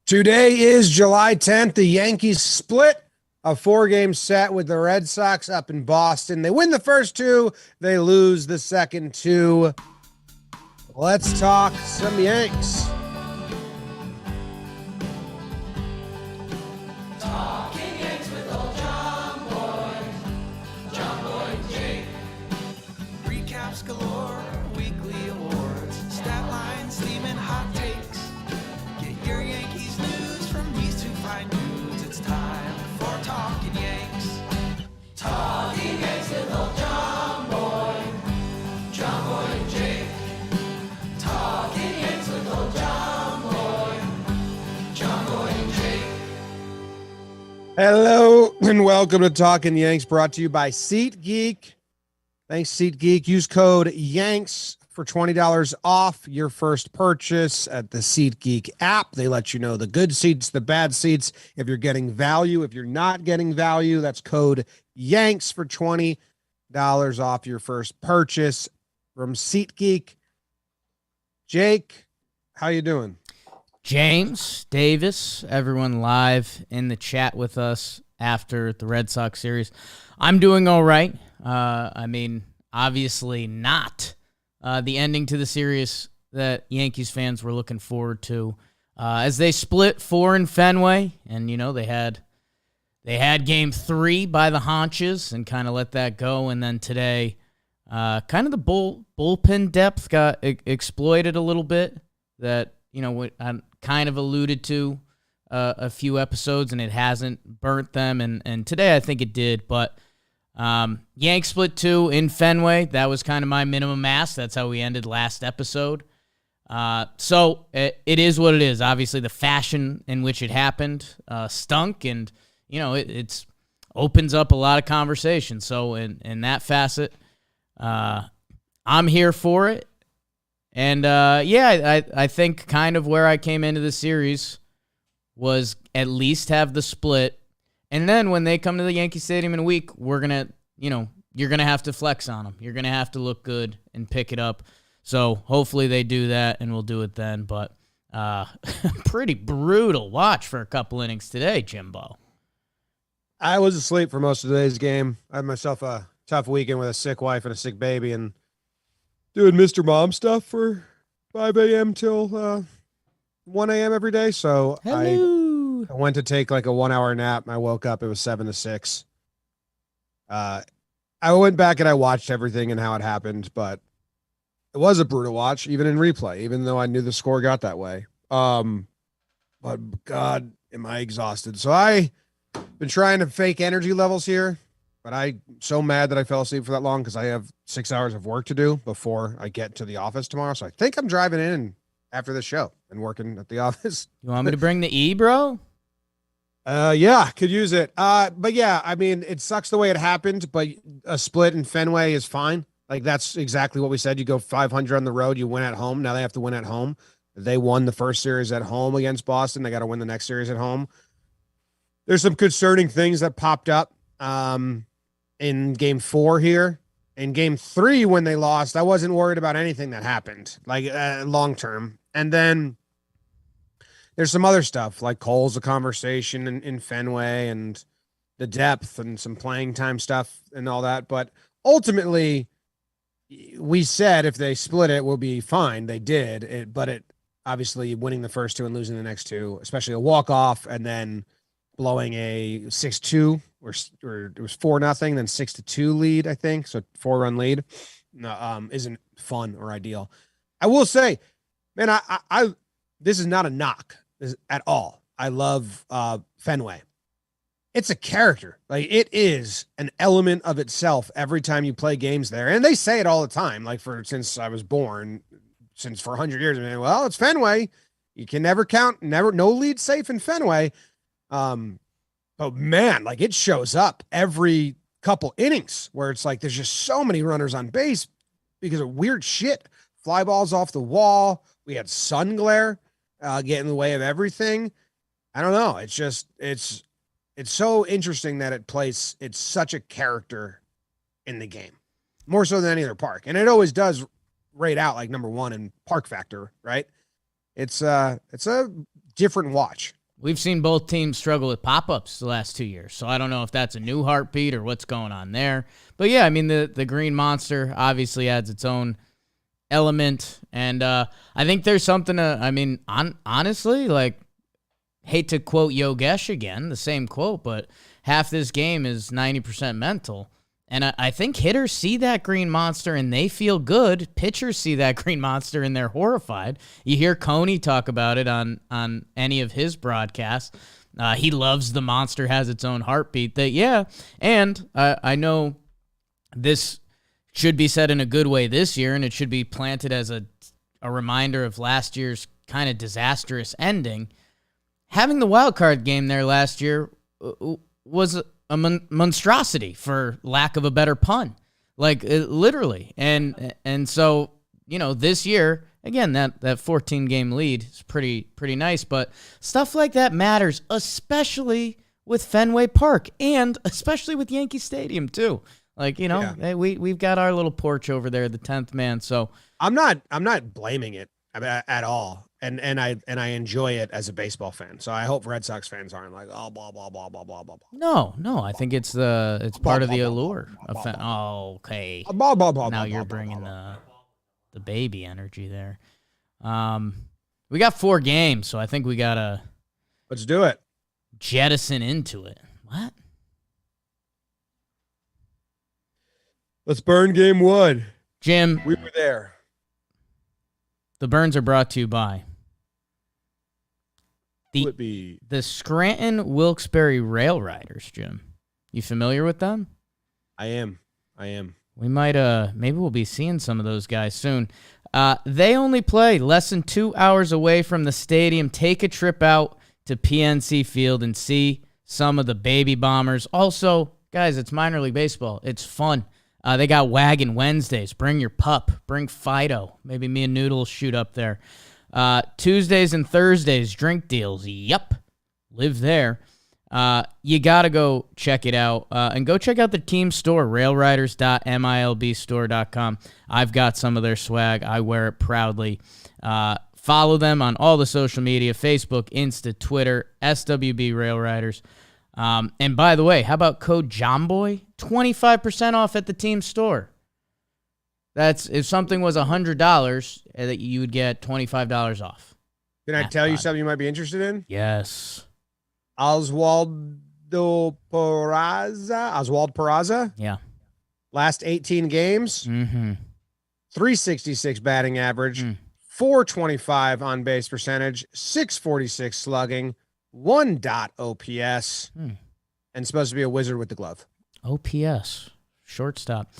Today is July 10th. The Yankees split a 4-game set with the Red Sox up in Boston. They win the first two. They lose the second two. Let's talk some Yanks. Talking Yanks with old John Boy, Jake. Recaps galore, weekly awards, stat lines, steam and hot takes. Get your Yankees news from these two fine dudes. It's time for Talkin' Yanks. Talking Yanks with old John Boy and Jake. Talking Yanks with old John Boy and Jake. Hello and welcome to Talkin' Yanks, brought to you by SeatGeek. Thanks, SeatGeek. Use code YANKS for $20 off your first purchase at the SeatGeek app. They let you know the good seats, the bad seats, if you're getting value. If you're not getting value, that's code YANKS for $20 off your first purchase from SeatGeek. Jake, how you doing? James, Davis, everyone live in the chat with us after the Red Sox series. I'm doing all right. Obviously not the ending to the series that Yankees fans were looking forward to as they split 4 in Fenway, and they had game 3 by the haunches and kind of let that go, and then today kind of the bullpen depth got exploited a little bit. That what I kind of alluded to a few episodes, and it hasn't burnt them, and today I think it did. But Yanks split 2 in Fenway. That was kind of my minimum ask. That's how we ended last episode. So it is what it is. Obviously, the fashion in which it happened stunk, and it's opens up a lot of conversation. So in that facet, I'm here for it. And, I think kind of where I came into the series was at least have the split. And then when they come to the Yankee Stadium in a week, we're going to, you're going to have to flex on them. You're going to have to look good and pick it up. So hopefully they do that, and we'll do it then. But pretty brutal watch for a couple innings today, Jimbo. I was asleep for most of today's game. I had myself a tough weekend with a sick wife and a sick baby, and doing Mr. Mom stuff for 5 a.m. till 1 a.m. every day. So I went to take like a 1-hour nap. I woke up. It was 7 to 6. I went back and I watched everything and how it happened, but it was a brutal watch, even in replay, even though I knew the score got that way. But God, am I exhausted. So I've been trying to fake energy levels here. But I'm so mad that I fell asleep for that long because I have 6 hours of work to do before I get to the office tomorrow. So I think I'm driving in after the show and working at the office. You want me to bring the E, bro? Yeah, could use it. But yeah, it sucks the way it happened, but a split in Fenway is fine. Like, that's exactly what we said. You go 500 on the road, you win at home. Now they have to win at home. They won the first series at home against Boston. They got to win the next series at home. There's some concerning things that popped up. In game 4 here. In game 3, when they lost, I wasn't worried about anything that happened, like long term. And then there's some other stuff, like Cole's a conversation in Fenway, and the depth and some playing time stuff and all that. But ultimately, we said if they split it, we'll be fine. They did. But obviously winning the first 2 and losing the next 2, especially a walk-off and then blowing a 6-2 or it was 4-0, then 6-2 lead, I think. So 4-run lead isn't fun or ideal. I will say, man, I this is not a knock at all. I love Fenway. It's a character. Like, it is an element of itself every time you play games there. And they say it all the time, like since I was born, for 100 years. Well, it's Fenway. You can never count, no lead safe in Fenway. But man, like, it shows up every couple innings where it's like there's just so many runners on base because of weird shit. Fly balls off the wall. We had sun glare get in the way of everything. I don't know. It's so interesting that it's such a character in the game, more so than any other park. And it always does rate out like number 1 in park factor, right? It's a different watch. We've seen both teams struggle with pop-ups the last 2 years, so I don't know if that's a new heartbeat or what's going on there. But yeah, I mean, the Green Monster obviously adds its own element, and I think there's something to, I mean, honestly, like, hate to quote Yogesh again, the same quote, but half this game is 90% mental. And I think hitters see that Green Monster and they feel good. Pitchers see that Green Monster and they're horrified. You hear Coney talk about it on any of his broadcasts. He loves the monster, has its own heartbeat. And I know this should be said in a good way this year, and it should be planted as a reminder of last year's kind of disastrous ending. Having the wild card game there last year was a monstrosity, for lack of a better pun, like literally. And so, you know, this year, again, that 14-game lead is pretty nice, but stuff like that matters, especially with Fenway Park and especially with Yankee Stadium too. Like, you know, hey, we've got our little porch over there, the 10th man. So I'm not blaming it at all. And I enjoy it as a baseball fan. So I hope Red Sox fans aren't like, oh, blah, blah, blah, blah, blah, blah. No. I think it's part of the allure. Okay. Now you're bringing the baby energy there. We got 4 games, so I think we gotta let's do it. Jettison into it. What? Let's burn game 1. Jim, we were there. The burns are brought to you by the Scranton Wilkes-Barre Rail Riders, Jim. You familiar with them? I am. We might maybe we'll be seeing some of those guys soon. They only play less than 2 hours away from the stadium. Take a trip out to PNC Field and see some of the baby bombers. Also, guys, it's minor league baseball. It's fun. They got Wagon Wednesdays. Bring your pup. Bring Fido. Maybe me and Noodle will shoot up there. Tuesdays and Thursdays, drink deals. Yup. Live there. You got to go check it out. And go check out the team store, railriders.milbstore.com. I've got some of their swag. I wear it proudly. Follow them on all the social media, Facebook, Insta, Twitter, SWB Rail Riders. And by the way, how about code JOMBOY? 25% off at the team store. That's if something was $100, that you would get $25 off. Can I tell you something you might be interested in? Yes. Oswald Peraza. Yeah. Last 18 games. 366 batting average. 425 on base percentage. 646 slugging. 1 OPS. And supposed to be a wizard with the glove. OPS. Shortstop.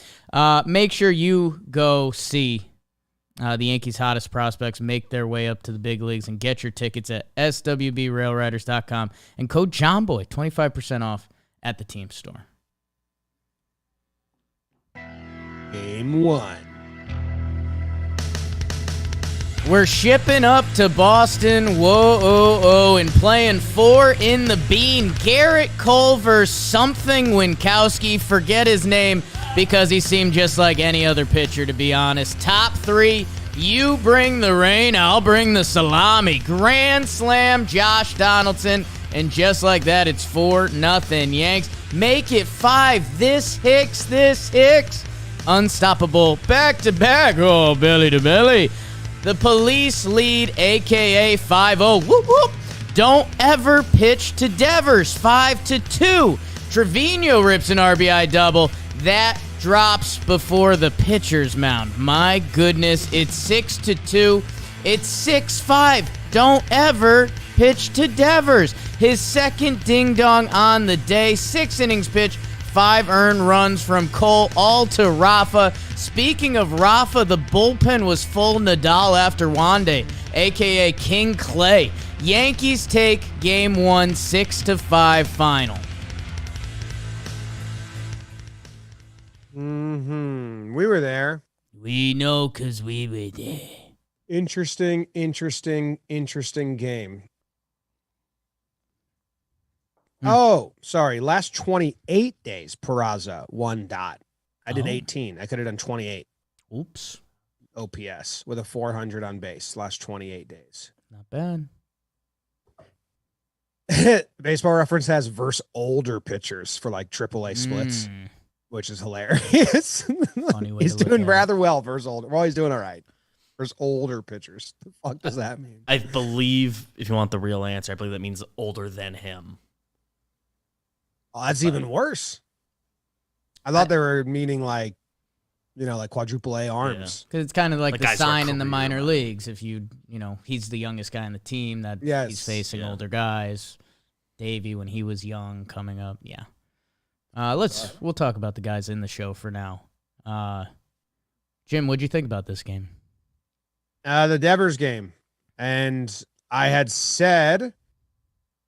Make sure you go see the Yankees' hottest prospects make their way up to the big leagues and get your tickets at swbrailriders.com and code JOHNBOY, 25% off at the team store. Game 1. We're shipping up to Boston, and playing 4 in the bean. Garrett Culver, something Winkowski, forget his name because he seemed just like any other pitcher, to be honest. Top 3, you bring the rain, I'll bring the salami. Grand slam, Josh Donaldson, and just like that, it's 4-0 Yanks. Make it 5. This Hicks. Unstoppable, back-to-back, oh, belly to belly. The police lead, a.k.a. 5-0. Whoop, whoop. Don't ever pitch to Devers, 5-2. Trevino rips an RBI double. That drops before the pitcher's mound. My goodness, it's 6-2. It's 6-5. Don't ever pitch to Devers. His second ding-dong on the day. 6 innings pitched, 5 earned runs from Cole, all to Rafa. Speaking of Rafa, the bullpen was full Nadal after Wande, a.k.a. King Clay. Yankees take Game 1, 6-5 final. We were there. We know because we were there. Interesting game. Oh, sorry. Last 28 days, Peraza, 1 dot. I did 18. I could have done 28. Oops. OPS with a 400 on base last 28 days. Not bad. Baseball Reference has verse older pitchers for like AAA splits, Mm, which is hilarious. funny way He's to look doing at rather well versus older. Well, he's doing all right. Versus older pitchers. The fuck does that mean? I believe, if you want the real answer, I believe that means older than him. Oh, that's even worse. I thought they were meaning like, like quadruple A arms. because it's kind of like the guys who are sign in the career minor men. leagues. If he's the youngest guy on the team that Yes. he's facing Yeah. older guys. Davey when he was young coming up. Yeah. We'll talk about the guys in the show for now. Jim, what'd you think about this game? The Devers game. And I had said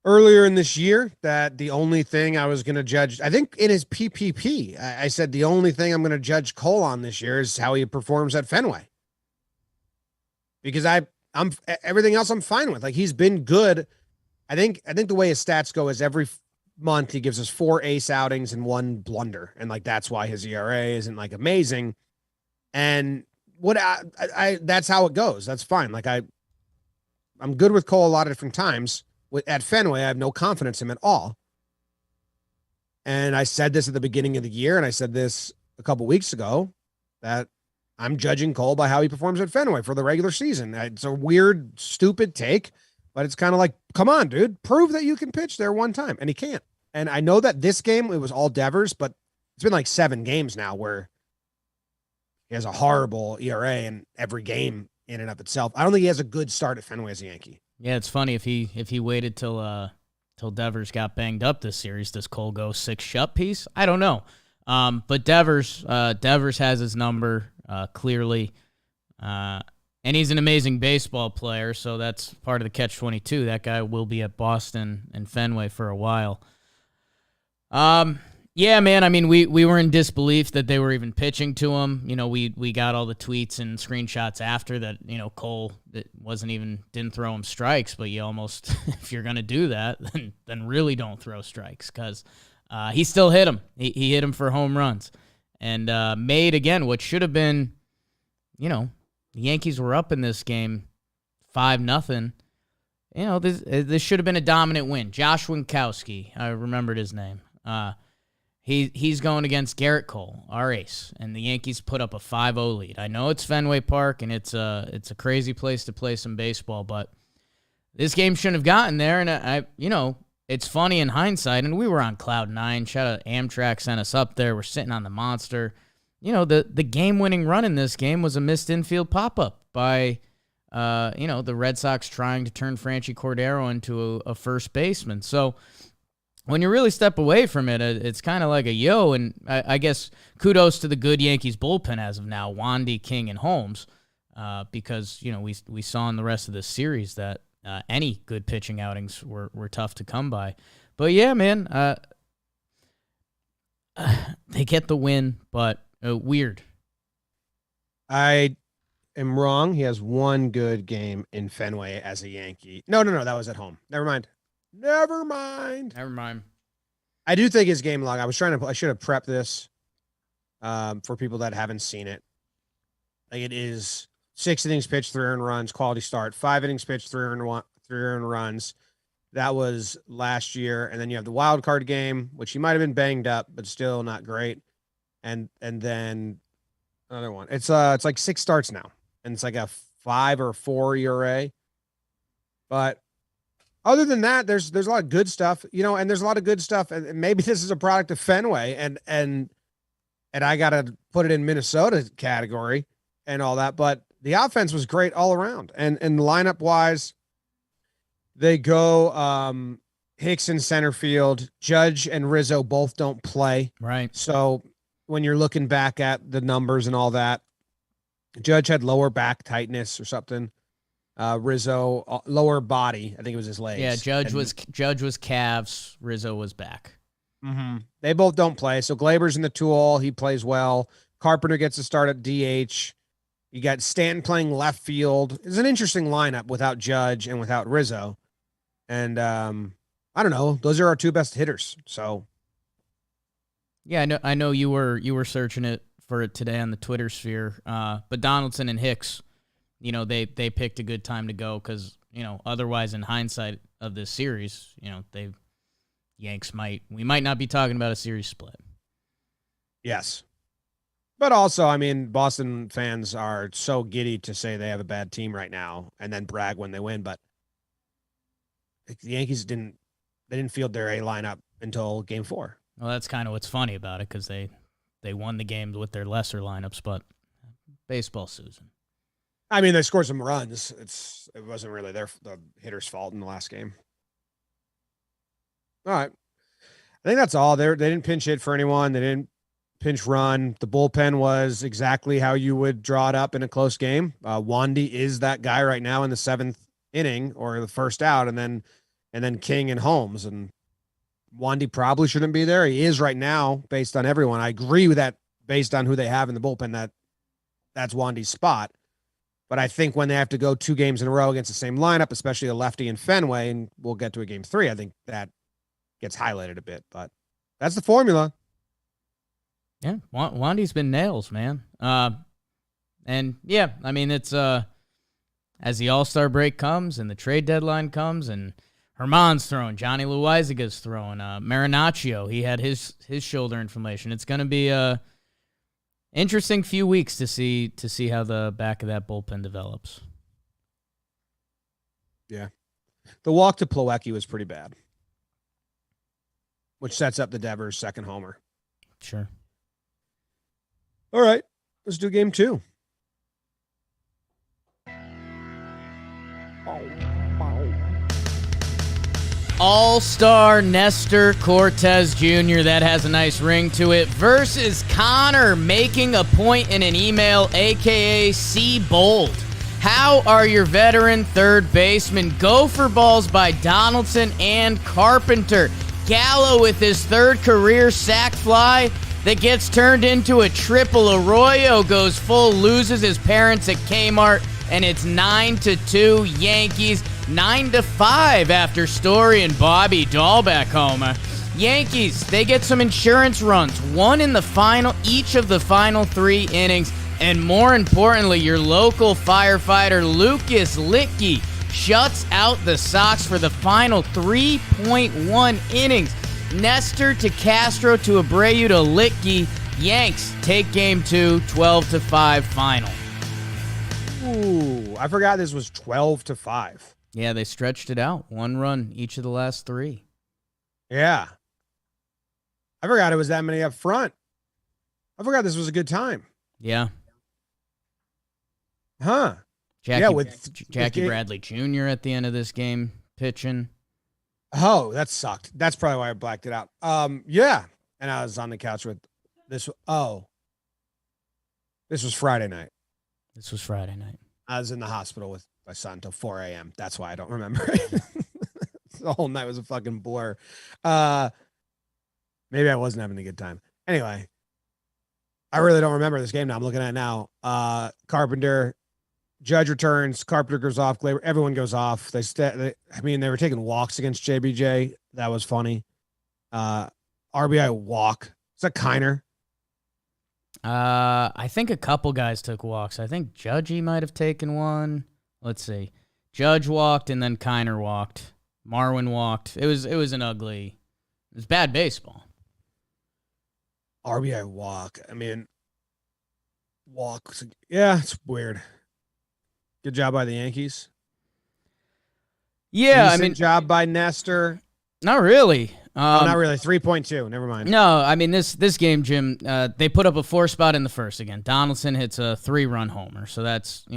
earlier in this year that the only thing I was going to judge, I think in his PPP, I said the only thing I'm going to judge Cole on this year is how he performs at Fenway. Because I'm everything else I'm fine with. Like, he's been good. I think the way his stats go is every month he gives us 4 ace outings and 1 blunder. And like, that's why his ERA isn't like amazing. And what I that's how it goes. That's fine. Like, I'm good with Cole a lot of different times. At Fenway, I have no confidence in him at all. And I said this at the beginning of the year, and I said this a couple weeks ago, that I'm judging Cole by how he performs at Fenway for the regular season. It's a weird, stupid take, but it's kind of like, come on, dude, prove that you can pitch there one time. And he can't. And I know that this game, it was all Devers, but it's been like 7 games now where he has a horrible ERA in every game in and of itself. I don't think he has a good start at Fenway as a Yankee. Yeah, it's funny if he waited till Devers got banged up this series, does Cole go 6 shut piece? I don't know. But Devers has his number clearly, and he's an amazing baseball player. So that's part of the catch-22. That guy will be at Boston and Fenway for a while. Yeah, man. I mean, we were in disbelief that they were even pitching to him. We got all the tweets and screenshots after that. Cole didn't throw him strikes, but you almost, if you're gonna do that, then really don't throw strikes, because he still hit him. He hit him for home runs, and made again what should have been, the Yankees were up in this game 5-0. This should have been a dominant win. Josh Winkowski, I remembered his name. He's going against Garrett Cole, our ace, and the Yankees put up a 5-0 lead. I know it's Fenway Park and it's a crazy place to play some baseball, but this game shouldn't have gotten there. And it's funny in hindsight. And we were on cloud 9. Shout out Amtrak sent us up there. We're sitting on the monster. The game-winning run in this game was a missed infield pop-up by the Red Sox trying to turn Franchi Cordero into a first baseman. So when you really step away from it, it's kind of like a yo, and I guess kudos to the good Yankees bullpen as of now, Wandy, King, and Holmes, because we saw in the rest of the series that any good pitching outings were tough to come by. But yeah, man, they get the win, but weird. I am wrong. He has 1 good game in Fenway as a Yankee. No, that was at home. Never mind. I do think his game log, I should have prepped this for people that haven't seen it. Like, it is 6 innings pitched, 3 earned runs, quality start, 5 innings pitched, 3 earned runs. That was last year. And then you have the wild card game, which he might have been banged up, but still not great. And then another one. It's like 6 starts now, and it's like a 5 or 4 ERA. But other than that, there's a lot of good stuff, and there's a lot of good stuff. And maybe this is a product of Fenway, and I got to put it in Minnesota category and all that. But the offense was great all around. And lineup wise, they go Hicks in center field. Judge and Rizzo both don't play. Right. So when you're looking back at the numbers and all that, Judge had lower back tightness or something. Rizzo lower body, I think it was his legs. Yeah, Judge was calves, Rizzo was back. Mm-hmm. They both don't play. So Glaber's in the tool. He plays well. Carpenter gets to start at DH. You got Stanton playing left field. It's an interesting lineup without Judge and without Rizzo. And I don't know. Those are our 2 best hitters. So yeah, I know you were searching for it today on the Twitter sphere. But Donaldson and Hicks, they picked a good time to go because otherwise in hindsight of this series, we might not be talking about a series split. Yes. But also, I mean, Boston fans are so giddy to say they have a bad team right now and then brag when they win. But the Yankees didn't field their A lineup until Game 4. Well, that's kind of what's funny about it, because they won the games with their lesser lineups, but baseball, Susan. I mean, they scored some runs. It wasn't really the hitter's fault in the last game. All right. I think that's all. They didn't pinch hit for anyone. They didn't pinch run. The bullpen was exactly how you would draw it up in a close game. Wandy is that guy right now in the 7th inning or the first out, and then King and Holmes. And Wandy probably shouldn't be there. He is right now, based on everyone. I agree with that, based on who they have in the bullpen, that's Wandy's spot. But I think when they have to go 2 games in a row against the same lineup, especially a lefty in Fenway, and we'll get to a Game 3, I think that gets highlighted a bit. But that's the formula. Yeah, Wandy's been nails, man. And yeah, I mean, it's as the All-Star break comes and the trade deadline comes, and Herman's throwing, Johnny Loizaga's throwing, Marinaccio, he had his shoulder inflammation. It's going to be a interesting few weeks to see how the back of that bullpen develops. Yeah, the walk to Plawecki was pretty bad, which sets up the Devers' second homer. Sure. All right, let's do Game 2. All-Star Nestor Cortez Jr., that has a nice ring to it, versus Connor making a point in an email, a.k.a. C. Bold. How are your veteran third basemen? Gopher balls by Donaldson and Carpenter. Gallo with his 3rd career sac fly that gets turned into a triple. Arroyo goes full, loses his parents at Kmart, and it's 9-2 Yankees. 9-5 after Story and Bobby Dahlbeck homer. Yankees, they get some insurance runs, one in each of the final 3 innings, and more importantly, your local firefighter Lucas Litke shuts out the Sox for the final 3.1 innings. Nestor to Castro to Abreu to Litke. Yanks take Game 2, 12-5 final. Ooh, I forgot this was 12-5. Yeah, they stretched it out. 1 run each of the last 3. Yeah. I forgot it was that many up front. I forgot this was a good time. Yeah. Huh. Jackie Bradley Jr. at the end of this game pitching. Oh, that sucked. That's probably why I blacked it out. Yeah. And I was on the couch with this. Oh, this was Friday night. I was in the hospital with my son until 4 a.m. That's why I don't remember it. The whole night was a fucking blur. Maybe I wasn't having a good time. Anyway, I really don't remember this game now. I'm looking at it now. Carpenter, Judge returns, Carpenter goes off, Glaber, everyone goes off. They were taking walks against JBJ. That was funny. RBI walk. Is that Kiner? I think a couple guys took walks. I think Judgy might have taken one. Let's see. Judge walked and then Kiner walked. Marwin walked. It was bad baseball. RBI walk. I mean, walk. Yeah, it's weird. Good job by the Yankees. Yeah, Decent job by Nestor. Not really. Not really. 3.2. Never mind. No, I mean, this game, Jim, they put up a 4 spot in the first again. Donaldson hits a 3-run homer. So that's,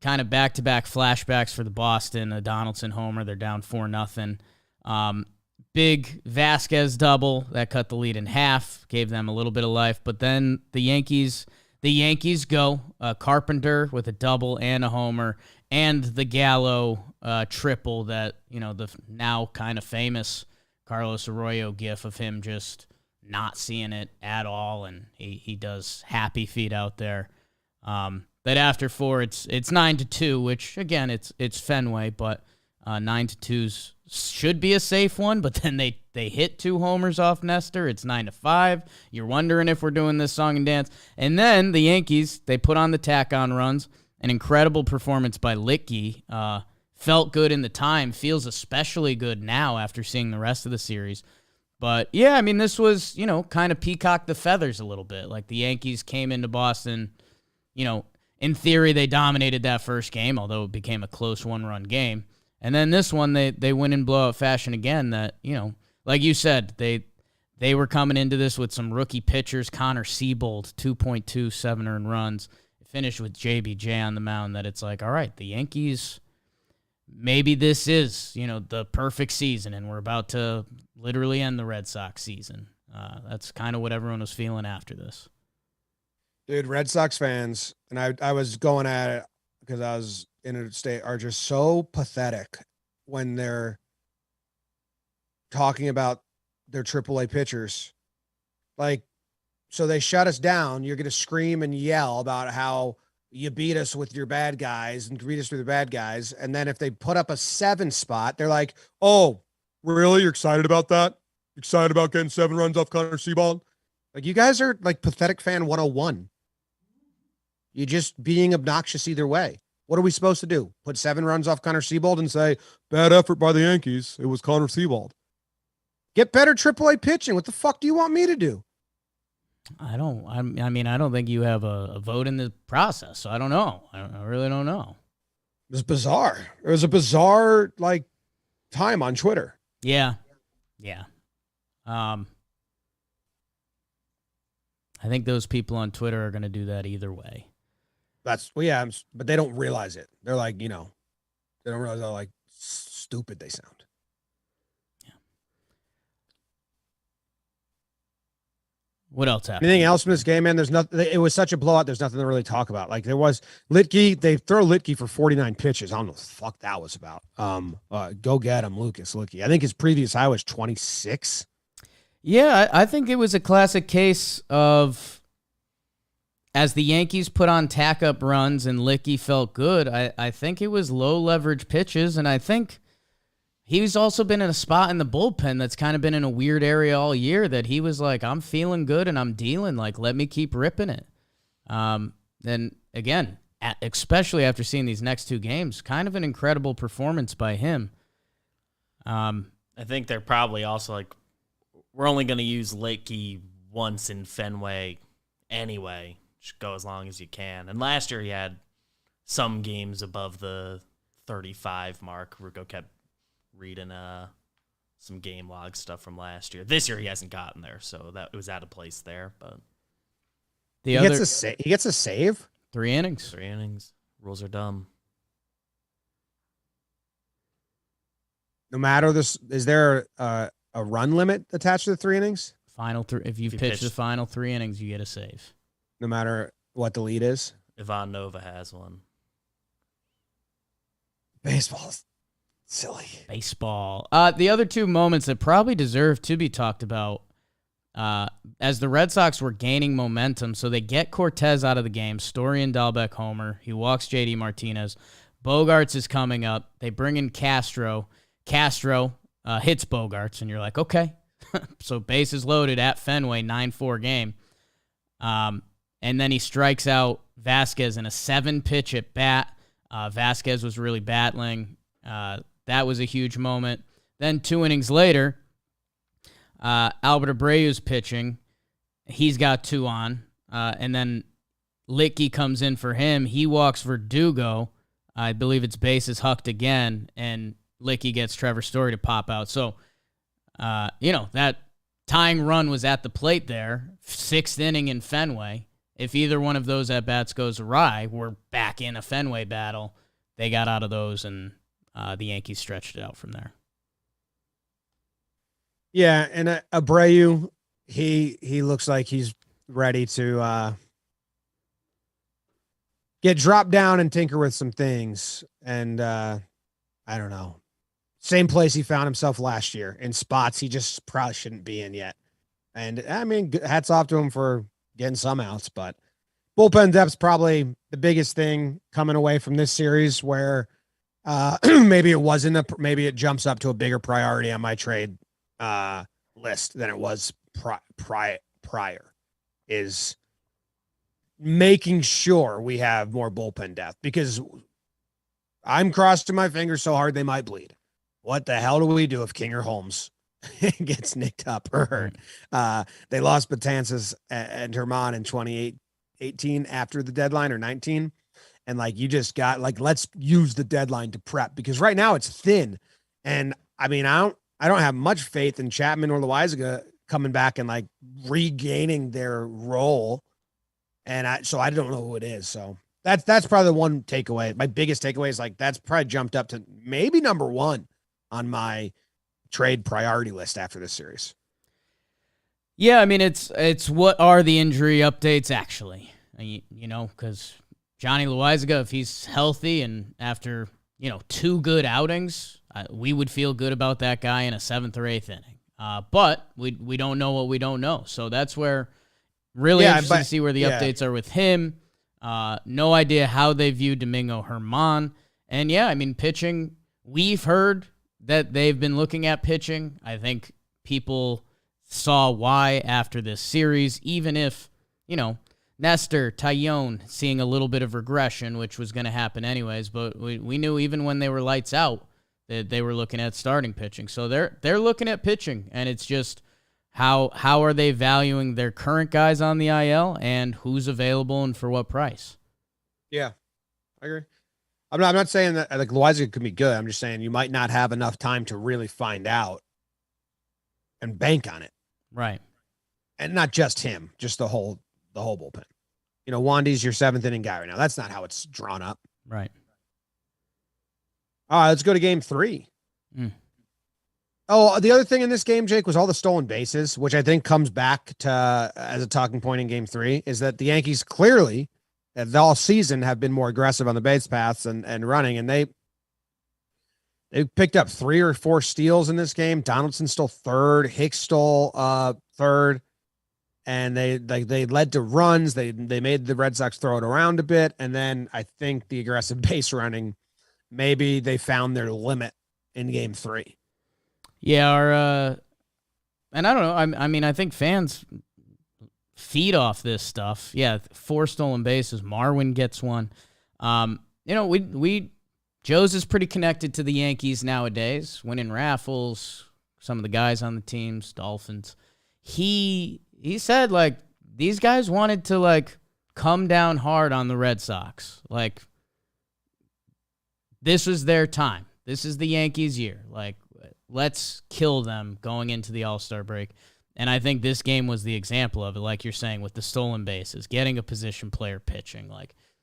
kind of back-to-back flashbacks for the Boston. A Donaldson homer. They're down 4-0. Big Vasquez double that cut the lead in half, gave them a little bit of life. But then the Yankees go. Carpenter with a double and a homer, and the Gallo triple that, the now kind of famous Carlos Arroyo gif of him just not seeing it at all, and he does happy feet out there. That after 4, it's 9-2, which again it's Fenway, but 9-2's should be a safe one. But then they hit 2 homers off Nestor. It's 9-5. You're wondering if we're doing this song and dance, and then the Yankees, they put on the tack on runs. An incredible performance by Litke. felt good in the time, feels especially good now after seeing the rest of the series. But, yeah, I mean, this was, kind of peacock the feathers a little bit. Like, the Yankees came into Boston, in theory, they dominated that first game, although it became a close one-run game. And then this one, they win in blowout fashion again that, like you said, they were coming into this with some rookie pitchers. Connor Siebold, 2.27 earned runs. Finished with JBJ on the mound that it's like, all right, the Yankees, maybe this is, the perfect season, and we're about to literally end the Red Sox season. That's kind of what everyone was feeling after this. Dude, Red Sox fans, and I was going at it because I was in a state, are just so pathetic when they're talking about their AAA pitchers. Like, so they shut us down. You're going to scream and yell about how you beat us with your bad guys and beat us with your bad guys. And then if they put up a 7 spot, they're like, oh, really? You're excited about that? Excited about getting 7 runs off Connor Siebold? Like, you guys are like pathetic fan 101. You're just being obnoxious either way. What are we supposed to do? Put 7 runs off Connor Siebold and say, bad effort by the Yankees. It was Connor Siebold. Get better AAA pitching. What the fuck do you want me to do? I don't think you have a vote in the process, so I don't know. I really don't know. It was bizarre. It was a bizarre, time on Twitter. Yeah. I think those people on Twitter are going to do that either way. But they don't realize it. They're like, they don't realize how, stupid they sound. What else happened? Anything else in this game, man? There's nothing. It was such a blowout. There's nothing to really talk about. Like, there was Litke. They throw Litke for 49 pitches. I don't know what the fuck that was about. Go get him, Lucas Litke. I think his previous high was 26. Yeah, I think it was a classic case of, as the Yankees put on tack-up runs and Litke felt good, I think it was low-leverage pitches, and I think he's also been in a spot in the bullpen that's kind of been in a weird area all year that he was like, I'm feeling good and I'm dealing. Like, let me keep ripping it. Then, again, especially after seeing these next 2 games, kind of an incredible performance by him. I think they're probably also like, we're only going to use Lakey once in Fenway anyway. Just go as long as you can. And last year he had some games above the 35 mark. Rugo kept reading some game log stuff from last year. This year he hasn't gotten there, so that it was out of place there. But he gets a save. 3 innings. 3 innings. Rules are dumb. No matter this, is there a run limit attached to the 3 innings? Final 3. If you've pitched the final 3 innings, you get a save. No matter what the lead is. Ivan Nova has one. Baseball's silly. Baseball. The other 2 moments that probably deserve to be talked about, as the Red Sox were gaining momentum, so they get Cortez out of the game. Story and Dahlbeck homer. He walks JD Martinez. Bogarts is coming up. They bring in Castro. Castro hits Bogarts, and you're like, okay. So bases loaded at Fenway, 9-4 game. And then he strikes out Vasquez in a 7-pitch at bat. Vasquez was really battling. That was a huge moment. Then 2 innings later, Albert Abreu's pitching. He's got 2 on. And then Litke comes in for him. He walks Verdugo. I believe it's bases hucked again, and Litke gets Trevor Story to pop out. So, that tying run was at the plate there. 6th inning in Fenway. If either one of those at-bats goes awry, we're back in a Fenway battle. They got out of those, and the Yankees stretched it out from there. Yeah, and Abreu, he looks like he's ready to get dropped down and tinker with some things. And I don't know. Same place he found himself last year, in spots he just probably shouldn't be in yet. And, I mean, hats off to him for getting some outs, but bullpen depth's probably the biggest thing coming away from this series, where maybe it jumps up to a bigger priority on my trade list than it was prior, is making sure we have more bullpen depth, because I'm crossing my fingers so hard they might bleed. What the hell do we do if King or Holmes gets nicked up or hurt? They lost Betances and Herman in 2018 after the deadline, or 19. And like, you just got like, let's use the deadline to prep, because right now it's thin. And I mean, I don't have much faith in Chapman or Loizaga coming back and like regaining their role. And so I don't know who it is. So that's probably the one takeaway. My biggest takeaway is like, that's probably jumped up to maybe number one on my trade priority list after this series. Yeah, I mean, it's what are the injury updates actually? You know, because Johnny Loizaga, if he's healthy and after, 2 good outings, we would feel good about that guy in a 7th or 8th inning. But we don't know what we don't know. So that's where really interesting to see where the updates are with him. No idea how they view Domingo Herman. And yeah, I mean, pitching, we've heard that they've been looking at pitching. I think people saw why after this series, even if, Nestor, Tyone seeing a little bit of regression, which was going to happen anyways, but we knew even when they were lights out that they were looking at starting pitching. So they're looking at pitching, and it's just how are they valuing their current guys on the IL and who's available and for what price? Yeah, I agree. I'm not saying that like Loizaga could be good. I'm just saying you might not have enough time to really find out and bank on it. Right. And not just him, just the whole bullpen. Wandy's your 7th inning guy right now. That's not how it's drawn up. Right. All right, let's go to game 3. Oh, the other thing in this game, Jake, was all the stolen bases, which I think comes back to as a talking point in game 3, is that the Yankees clearly all season have been more aggressive on the base paths and running, and they picked up 3 or 4 steals in this game. Donaldson stole 3rd, Hicks stole 3rd, and they led to runs. They made the Red Sox throw it around a bit, and then I think the aggressive base running, maybe they found their limit in game 3. Yeah, and I don't know. I mean, I think fans feed off this stuff. Yeah, 4 stolen bases. Marwin gets one. Joe's is pretty connected to the Yankees nowadays, winning raffles, some of the guys on the teams, Dolphins. He said, like, these guys wanted to, like, come down hard on the Red Sox. Like, this was their time. This is the Yankees' year. Like, let's kill them going into the All-Star break. And I think this game was the example of it, like you're saying, with the stolen bases, getting a position player pitching.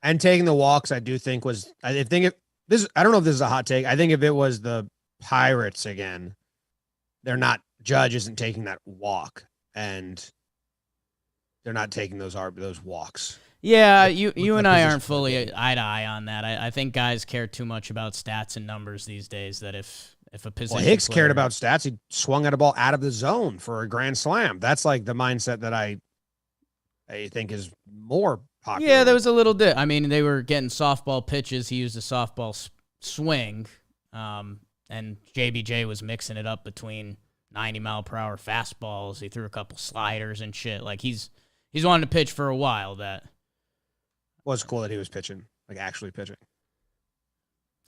And taking the walks, I do think was, I don't know if this is a hot take. I think if it was the Pirates again, Judge isn't taking that walk, and they're not taking those walks. Yeah, you and I aren't fully eye to eye on that. I think guys care too much about stats and numbers these days that if a position Hicks cared about stats, he swung at a ball out of the zone for a grand slam. That's like the mindset that I think is more popular. Yeah, there was a little bit. I mean, they were getting softball pitches. He used a softball swing, and JBJ was mixing it up between 90-mile-per-hour fastballs. He threw a couple sliders and shit. Like, he's wanted to pitch for a while. That was cool that he was pitching, like actually pitching.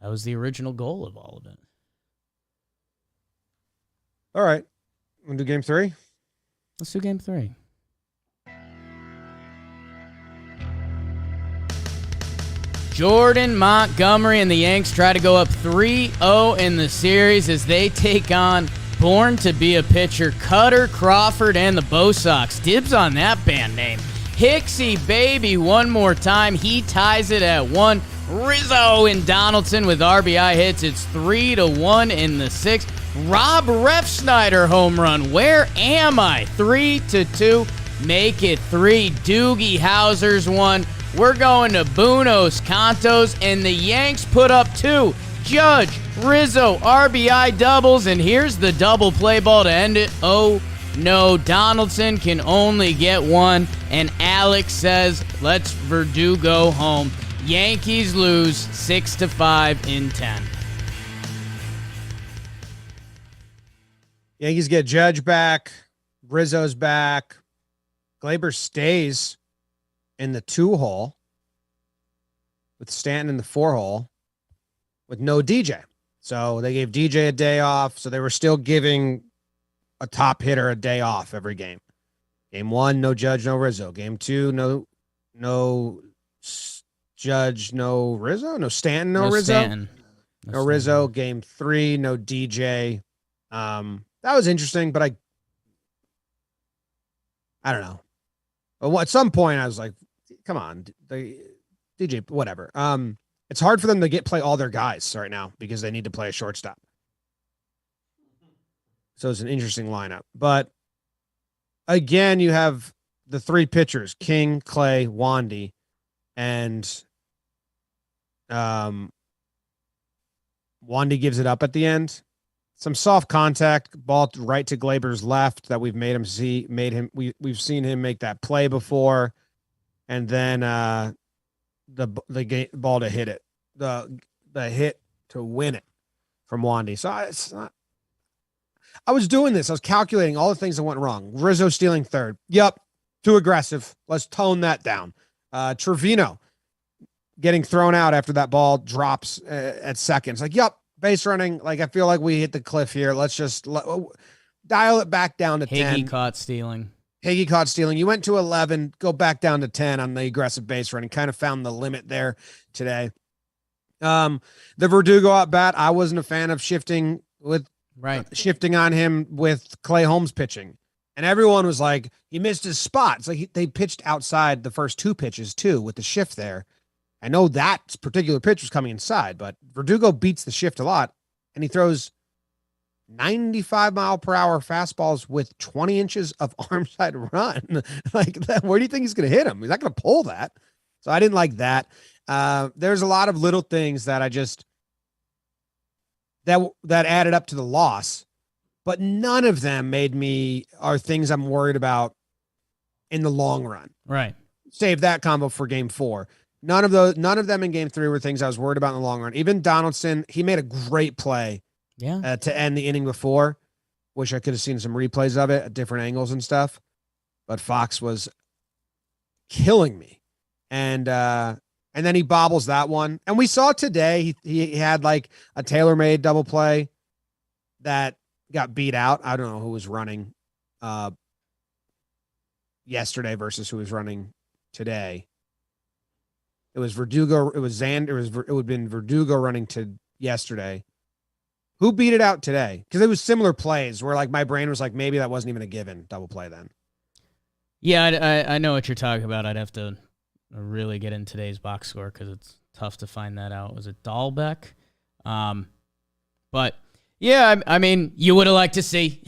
That was the original goal of all of it. All right. Want to do game 3? Let's do game 3. Jordan Montgomery and the Yanks try to go up 3-0 in the series as they take on born to be a pitcher, Cutter Crawford and the Bo Sox. Dibs on that band name. Hicksy baby one more time. He ties it at 1. Rizzo and Donaldson with RBI hits. It's 3-1 in the 6th. Rob Refsnyder home run. Where am I? 3-2. Make it 3. Doogie Howser's 1. We're going to Buenos Cantos, and the Yanks put up 2. Judge, Rizzo, RBI doubles, and here's the double play ball to end it. Oh, no, Donaldson can only get 1, and Alex says, let's Verdugo home. Yankees lose 6-5 in 10. Yankees get Judge back. Rizzo's back. Glaber stays in the 2 hole with Stanton in the 4 hole. with no DJ. So they gave DJ a day off. So they were still giving a top hitter a day off every game. Game 1, no Judge, no Rizzo. Game 2, no Judge, no Rizzo, no Stanton, no Rizzo. Stanton. No Rizzo. Game 3, no DJ. That was interesting, but I don't know. Well, at some point I was like, come on, DJ, whatever. It's hard for them to play all their guys right now because they need to play a shortstop. So it's an interesting lineup. But again, you have the 3 pitchers, King, Clay, Wandy, and Wandy gives it up at the end. Some soft contact, ball right to Glaber's left that we've we've seen him make that play before. And then the ball to hit it, the hit to win it from Wandy. So it's not. I was doing this. I was calculating all the things that went wrong. Rizzo stealing third. Yep. Too aggressive. Let's tone that down. Trevino getting thrown out after that ball drops at second. It's like, yep, base running. Like, I feel like we hit the cliff here. Let's just dial it back down to 10. Higgy caught stealing. You went to 11, go back down to 10 on the aggressive base running. Kind of found the limit there today. The Verdugo at bat, I wasn't a fan of shifting on him with Clay Holmes pitching. And everyone was like, he missed his spot. It's like they pitched outside the first 2 pitches too with the shift there. I know that particular pitch was coming inside, but Verdugo beats the shift a lot, and he throws 95-mile-per-hour fastballs with 20 inches of arm side run. Like that, where do you think he's going to hit him? He's not going to pull that. So I didn't like that. There's a lot of little things that I just that added up to the loss, but none of them are things I'm worried about in the long run. Right. Save that combo for game 4. None of them in game 3 were things I was worried about in the long run. Even Donaldson, he made a great play to end the inning before. Wish I could have seen some replays of it at different angles and stuff, but Fox was killing me. And then he bobbles that one. And we saw today, he had like a tailor-made double play that got beat out. I don't know who was running yesterday versus who was running today. It was Verdugo. It was Xander. It would have been Verdugo running to yesterday. Who beat it out today? Because it was similar plays where like my brain was like, maybe that wasn't even a given double play then. Yeah, I know what you're talking about. I'd have to really get in today's box score because it's tough to find that out. Was it Dahlbeck? But yeah, I mean, you would have liked to see.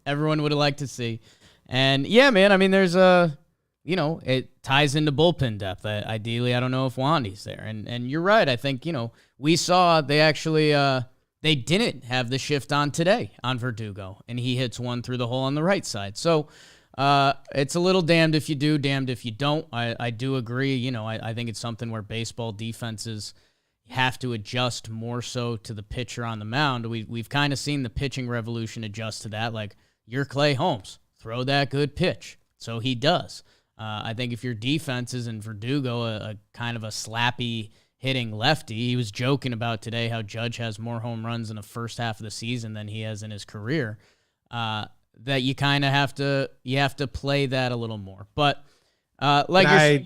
Everyone would have liked to see. And yeah, man, I mean, there's it ties into bullpen depth. Ideally, I don't know if Wandy's there. And you're right. I think, we saw they actually, they didn't have the shift on today on Verdugo, and he hits one through the hole on the right side. So it's a little damned if you do, damned if you don't. I do agree. I think it's something where baseball defenses have to adjust more so to the pitcher on the mound. We've kind of seen the pitching revolution adjust to that. Like, you're Clay Holmes, throw that good pitch. So he does. I think if your defense is in Verdugo, a kind of a slappy hitting lefty, he was joking about today how Judge has more home runs in the first half of the season than he has in his career. That you kind of have to play that a little more. But can I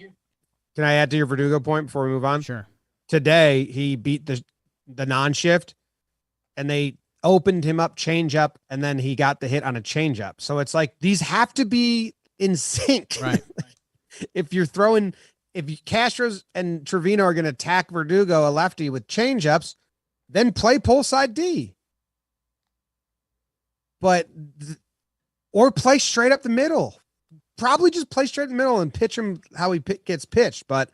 add to your Verdugo point before we move on? Sure. Today he beat the non-shift, and they opened him up, change up, and then he got the hit on a change up. So it's like these have to be in sync. Right. If Castros and Trevino are going to attack Verdugo, a lefty, with changeups, then play pull side D. Or play straight up the middle. Probably just play straight in the middle and pitch him how he gets pitched. But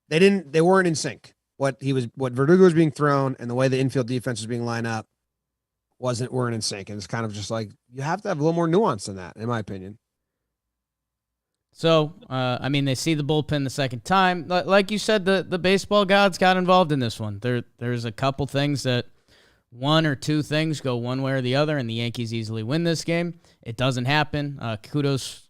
they weren't in sync. What Verdugo was being thrown and the way the infield defense was being lined up weren't in sync. And it's kind of just like, you have to have a little more nuance than that, in my opinion. So, they see the bullpen the second time. Like you said, the baseball gods got involved in this one. There's a couple things that one or two things go one way or the other, and the Yankees easily win this game. It doesn't happen. Kudos.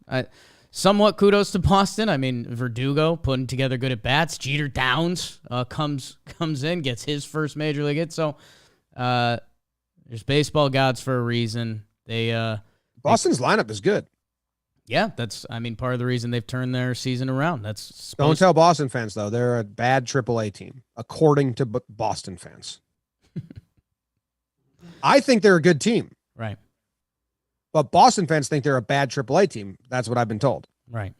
somewhat kudos to Boston. I mean, Verdugo putting together good at bats. Jeter Downs comes in, gets his first major league hit. So there's baseball gods for a reason. Boston's lineup is good. Yeah, that's part of the reason they've turned their season around. Don't tell Boston fans though; they're a bad AAA team, according to Boston fans. I think they're a good team. Right. But Boston fans think they're a bad AAA team. That's what I've been told. Right.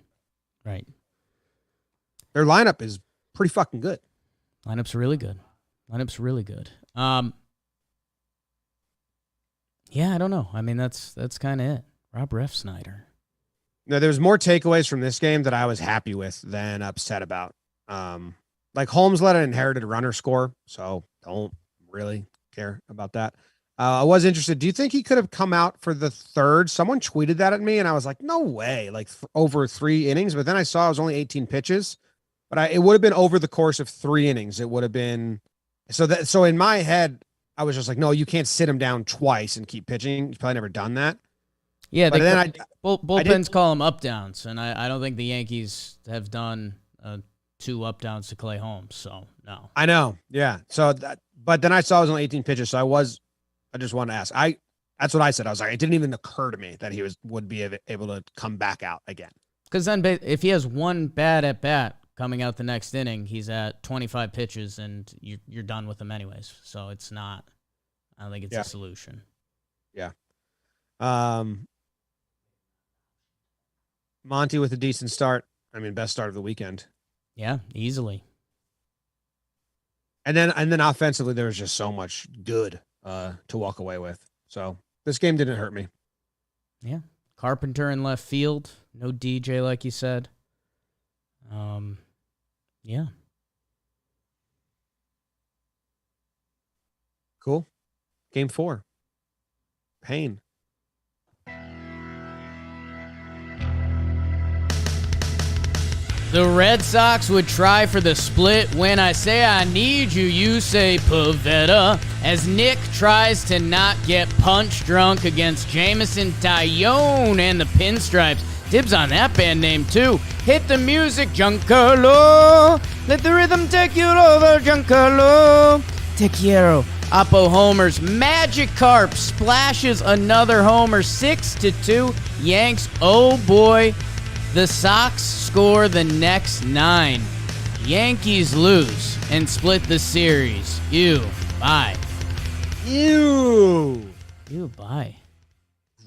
Their lineup is pretty fucking good. Lineup's really good. Yeah, I don't know. I mean, that's kind of it. Rob Refsnyder. No, there's more takeaways from this game that I was happy with than upset about. Like Holmes let an inherited runner score, so don't really care about that. I was interested. Do you think he could have come out for the third? Someone tweeted that at me, and I was like, no way, like over 3 innings. But then I saw it was only 18 pitches, but it would have been over the course of 3 innings. It would have been so in my head, I was just like, no, you can't sit him down twice and keep pitching. You've probably never done that. Yeah, bullpens call them up downs, and I don't think the Yankees have done 2 up downs to Clay Holmes. So no, I know, yeah. So but then I saw it was only 18 pitches, so I just wanted to ask. That's what I said. I was like, it didn't even occur to me that he would be able to come back out again. Because then if he has one bad at bat coming out the next inning, he's at 25 pitches and you're done with him anyways. So it's not. I don't think it's a solution. Yeah. Monty with a decent start. I mean, best start of the weekend. Yeah, easily. And then offensively, there was just so much good to walk away with. So this game didn't hurt me. Yeah. Carpenter in left field. No DJ, like you said. Yeah. Cool. Game 4. Pain. The Red Sox would try for the split. When I say I need you, you say Pavetta. As Nick tries to not get punch drunk against Jameson Tyone and the Pinstripes. Dibs on that band name, too. Hit the music, Giancarlo. Let the rhythm take you over, Giancarlo. Te quiero. Oppo homers. Magikarp splashes another homer. 6-2. Yanks, oh boy. The Sox score the next 9. Yankees lose and split the series. Bye. Ew. Bye.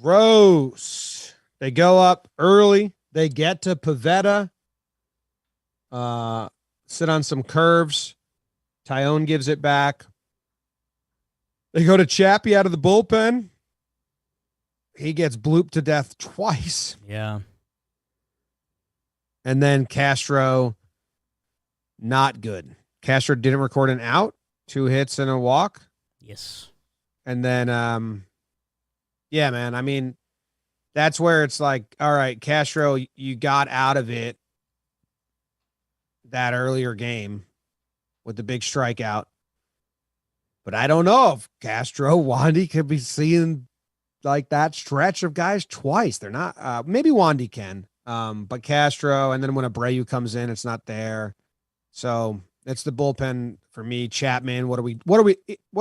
Gross. They go up early. They get to Pavetta. Sit on some curves. Tyone gives it back. They go to Chappie out of the bullpen. He gets blooped to death twice. Yeah. And then Castro, not good. Castro didn't record an out, 2 hits and a walk. Yes. And then, yeah, man, I mean, that's where it's like, all right, Castro, you got out of it that earlier game with the big strikeout. But I don't know if Castro, Wandy could be seeing like that stretch of guys twice. They're not, maybe Wandy can. But Castro, and then when Abreu comes in, it's not there. So it's the bullpen for me. Chapman, what are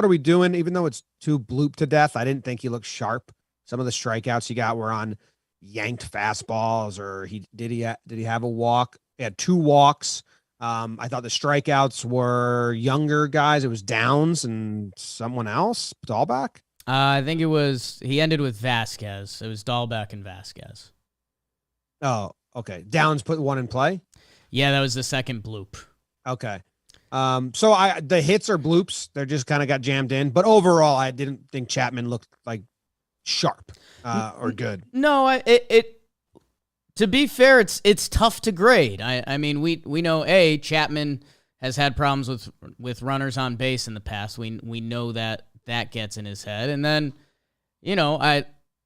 we doing? Even though it's 2 blooped to death, I didn't think he looked sharp. Some of the strikeouts he got were on yanked fastballs, or did he have a walk? He had 2 walks. I thought the strikeouts were younger guys. It was Downs and someone else, Dahlback. I think he ended with Vasquez. It was Dahlback and Vasquez. Oh, okay. Downs put 1 in play? Yeah, that was the second bloop. Okay. So the hits are bloops. They're just kind of got jammed in. But overall, I didn't think Chapman looked like sharp or good. No, to be fair, it's tough to grade. I mean, we know Chapman has had problems with runners on base in the past. We know that gets in his head. And then,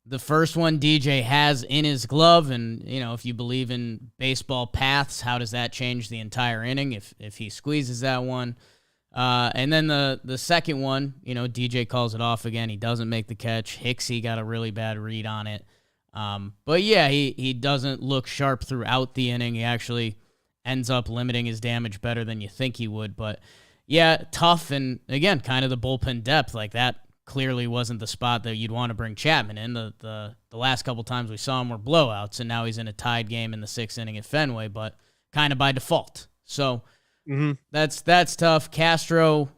the first one DJ has in his glove, and, if you believe in baseball paths, how does that change the entire inning if he squeezes that one? And then the second one, DJ calls it off again. He doesn't make the catch. Hicksy got a really bad read on it. But yeah, he doesn't look sharp throughout the inning. He actually ends up limiting his damage better than you think he would. But yeah, tough. And again, kind of the bullpen depth, like that clearly wasn't the spot that you'd want to bring Chapman in. The last couple times we saw him were blowouts, and now he's in a tied game in the 6th inning at Fenway, but kind of by default. So that's tough. Castro,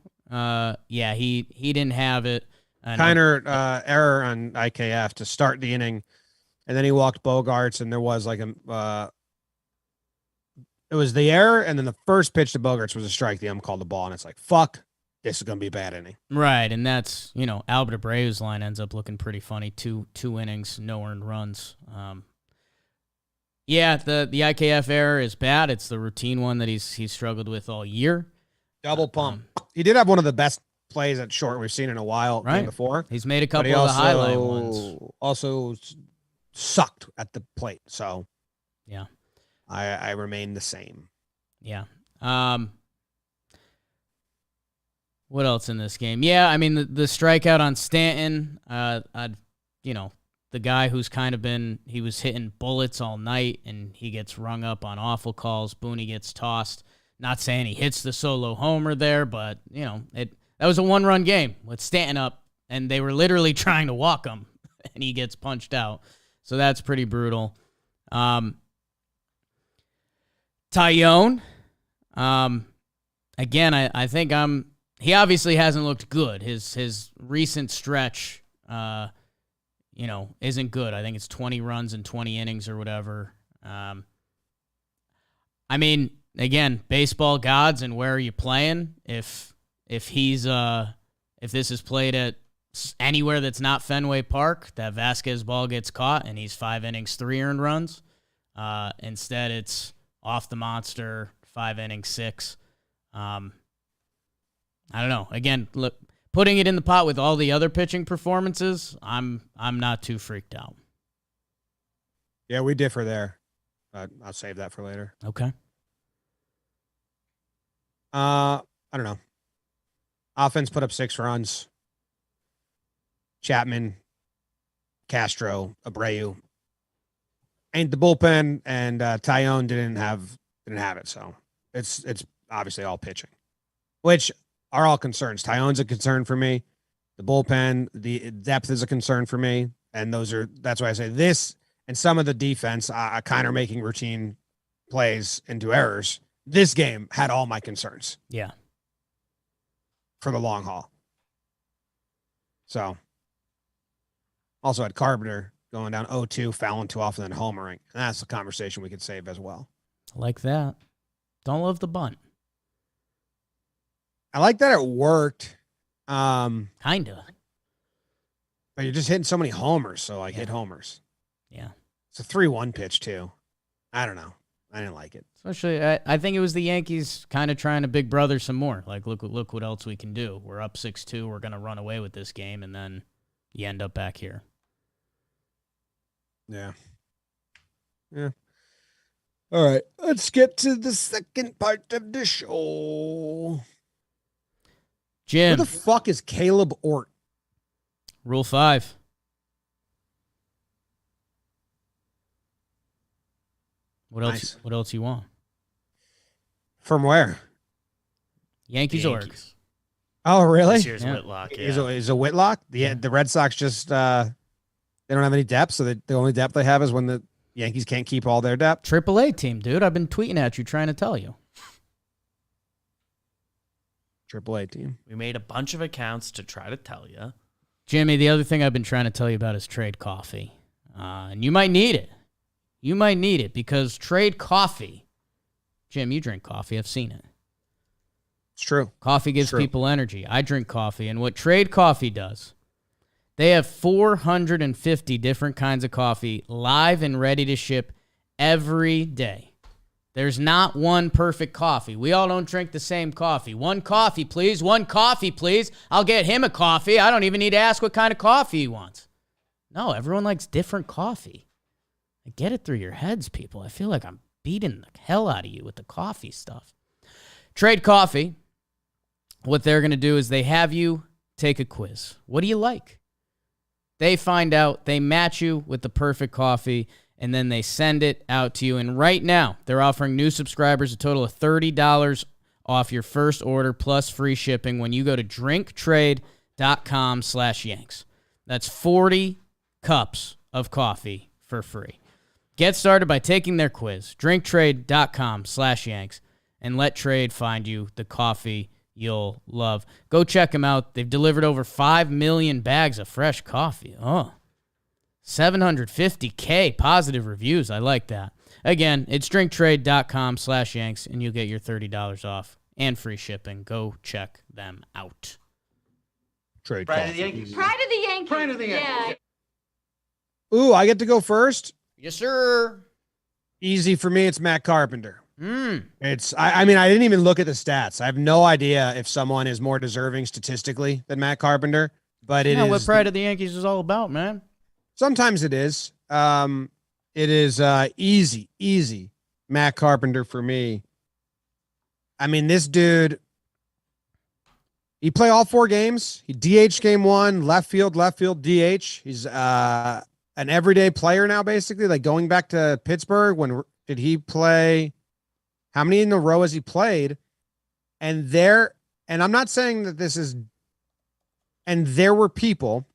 he didn't have it. Kiner error on IKF to start the inning, and then he walked Bogarts, and there was like it was the error, and then the first pitch to Bogarts was a strike. The called the ball, and it's like, fuck, this is going to be a bad inning. Right, and that's, Albert Abreu's line ends up looking pretty funny. Two innings, no earned runs. The IKF error is bad. It's the routine one that he's struggled with all year. Double pump. He did have one of the best plays at short we've seen in a while game before. He's made a couple of the highlight ones. Also sucked at the plate, so yeah. I remain the same. Yeah. What else in this game? Yeah, I mean, the strikeout on Stanton, the guy who's kind of he was hitting bullets all night, and he gets rung up on awful calls. Booney gets tossed. Not saying he hits the solo homer there, but, that was a one-run game with Stanton up, and they were literally trying to walk him, and he gets punched out. So that's pretty brutal. Tyone, again, I think he obviously hasn't looked good. His recent stretch, isn't good. I think it's 20 runs in 20 innings or whatever. I mean, again, baseball gods, and where are you playing? If this is played at anywhere that's not Fenway Park, that Vasquez ball gets caught and he's 5 innings, 3 earned runs. Instead, it's off the monster, 5 innings, 6. I don't know. Again, look, putting it in the pot with all the other pitching performances, I'm not too freaked out. Yeah, we differ there. I'll save that for later. Okay. I don't know. Offense put up 6 runs. Chapman, Castro, Abreu. Ain't the bullpen, and Tyone didn't have it, so it's obviously all pitching, which are all concerns. Tyone's a concern for me. The bullpen, the depth is a concern for me, and that's why I say this and some of the defense, kind of making routine plays into errors. This game had all my concerns. Yeah. For the long haul. So, also had Carpenter going down 0-2, fouling too often, and homering. And that's a conversation we could save as well. Like that. Don't love the bunt. I like that it worked. Kinda. But you're just hitting so many homers, so hit homers. Yeah. It's a 3-1 pitch too. I don't know. I didn't like it. Especially, I think it was the Yankees kind of trying to big brother some more. Like, look what else we can do. We're up 6-2. We're going to run away with this game, and then you end up back here. Yeah. Yeah. All right. Let's get to the second part of the show. Jim. Who the fuck is Caleb Ort? Rule 5. What else? Nice. What else you want? From where? Yankees org. Oh, really? This year's Whitlock. Yeah. Is a Whitlock? The Red Sox just they don't have any depth, so the only depth they have is when the Yankees can't keep all their depth. AAA team, dude. I've been tweeting at you trying to tell you. AAA team. We made a bunch of accounts to try to tell you. Jimmy, the other thing I've been trying to tell you about is trade coffee. And you might need it. You might need it because trade coffee. Jim, you drink coffee. I've seen it. It's true. Coffee gives people energy. I drink coffee. And what trade coffee does, they have 450 different kinds of coffee live and ready to ship every day. There's not one perfect coffee. We all don't drink the same coffee. One coffee, please. One coffee, please. I'll get him a coffee. I don't even need to ask what kind of coffee he wants. No, everyone likes different coffee. Get it through your heads, people. I feel like I'm beating the hell out of you with the coffee stuff. Trade coffee. What they're going to do is they have you take a quiz. What do you like? They find out, they match you with the perfect coffee, and then they send it out to you. And right now, they're offering new subscribers a total of $30 off your first order plus free shipping when you go to drinktrade.com/Yanks. That's 40 cups of coffee for free. Get started by taking their quiz, drinktrade.com/Yanks, and let Trade find you the coffee you'll love. Go check them out. They've delivered over 5 million bags of fresh coffee. 750K positive reviews. I like that. Again, it's drinktrade.com/Yanks, and you'll get your $30 off and free shipping. Go check them out. Trade Pride coffee. of the Yankees. Pride of the Yankees. Pride of the Yankees. Yeah. Ooh, I get to go first. Yes, sir. Easy for me. It's Matt Carpenter. It's, I mean, I didn't even look at the stats. I have no idea if someone is more deserving statistically than Matt Carpenter, but it is what Pride of the Yankees is all about, man. sometimes it is. It is easy Matt Carpenter for me. I mean, this dude, he played all 4 games. He DH game 1, left field, DH. He's an everyday player now, basically, like going back to Pittsburgh. When did he play? How many in a row has he played? And I'm not saying that this is, and there were people,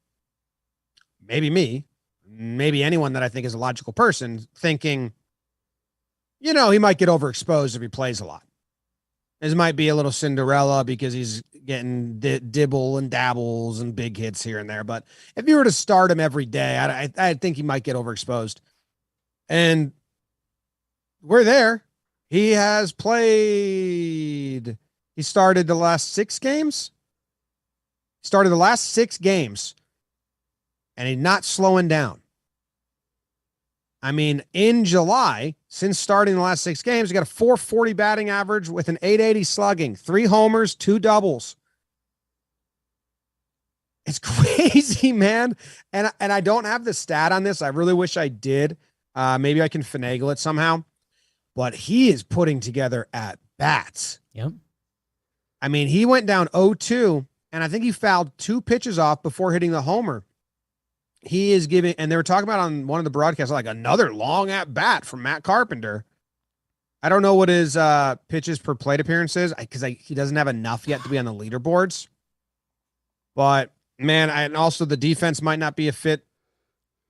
maybe me, maybe anyone that I think is a logical person, thinking, he might get overexposed if he plays a lot. This might be a little Cinderella because he's getting dibble and dabbles and big hits here and there. But if you were to start him every day, I think he might get overexposed. And we're there. He has played. He started the last 6 games. And he's not slowing down. I mean, in July, since starting the last 6 games, he got a .440 batting average with an .880 slugging, 3 homers, 2 doubles. It's crazy, man. And I don't have the stat on this. I really wish I did. Maybe I can finagle it somehow. But he is putting together at bats. Yep. I mean, he went down 0-2, and I think he fouled 2 pitches off before hitting the homer. He is giving, and they were talking about on one of the broadcasts, like another long at bat from Matt Carpenter. I don't know what his pitches per plate appearance is because he doesn't have enough yet to be on the leaderboards. But man, and also the defense might not be a fit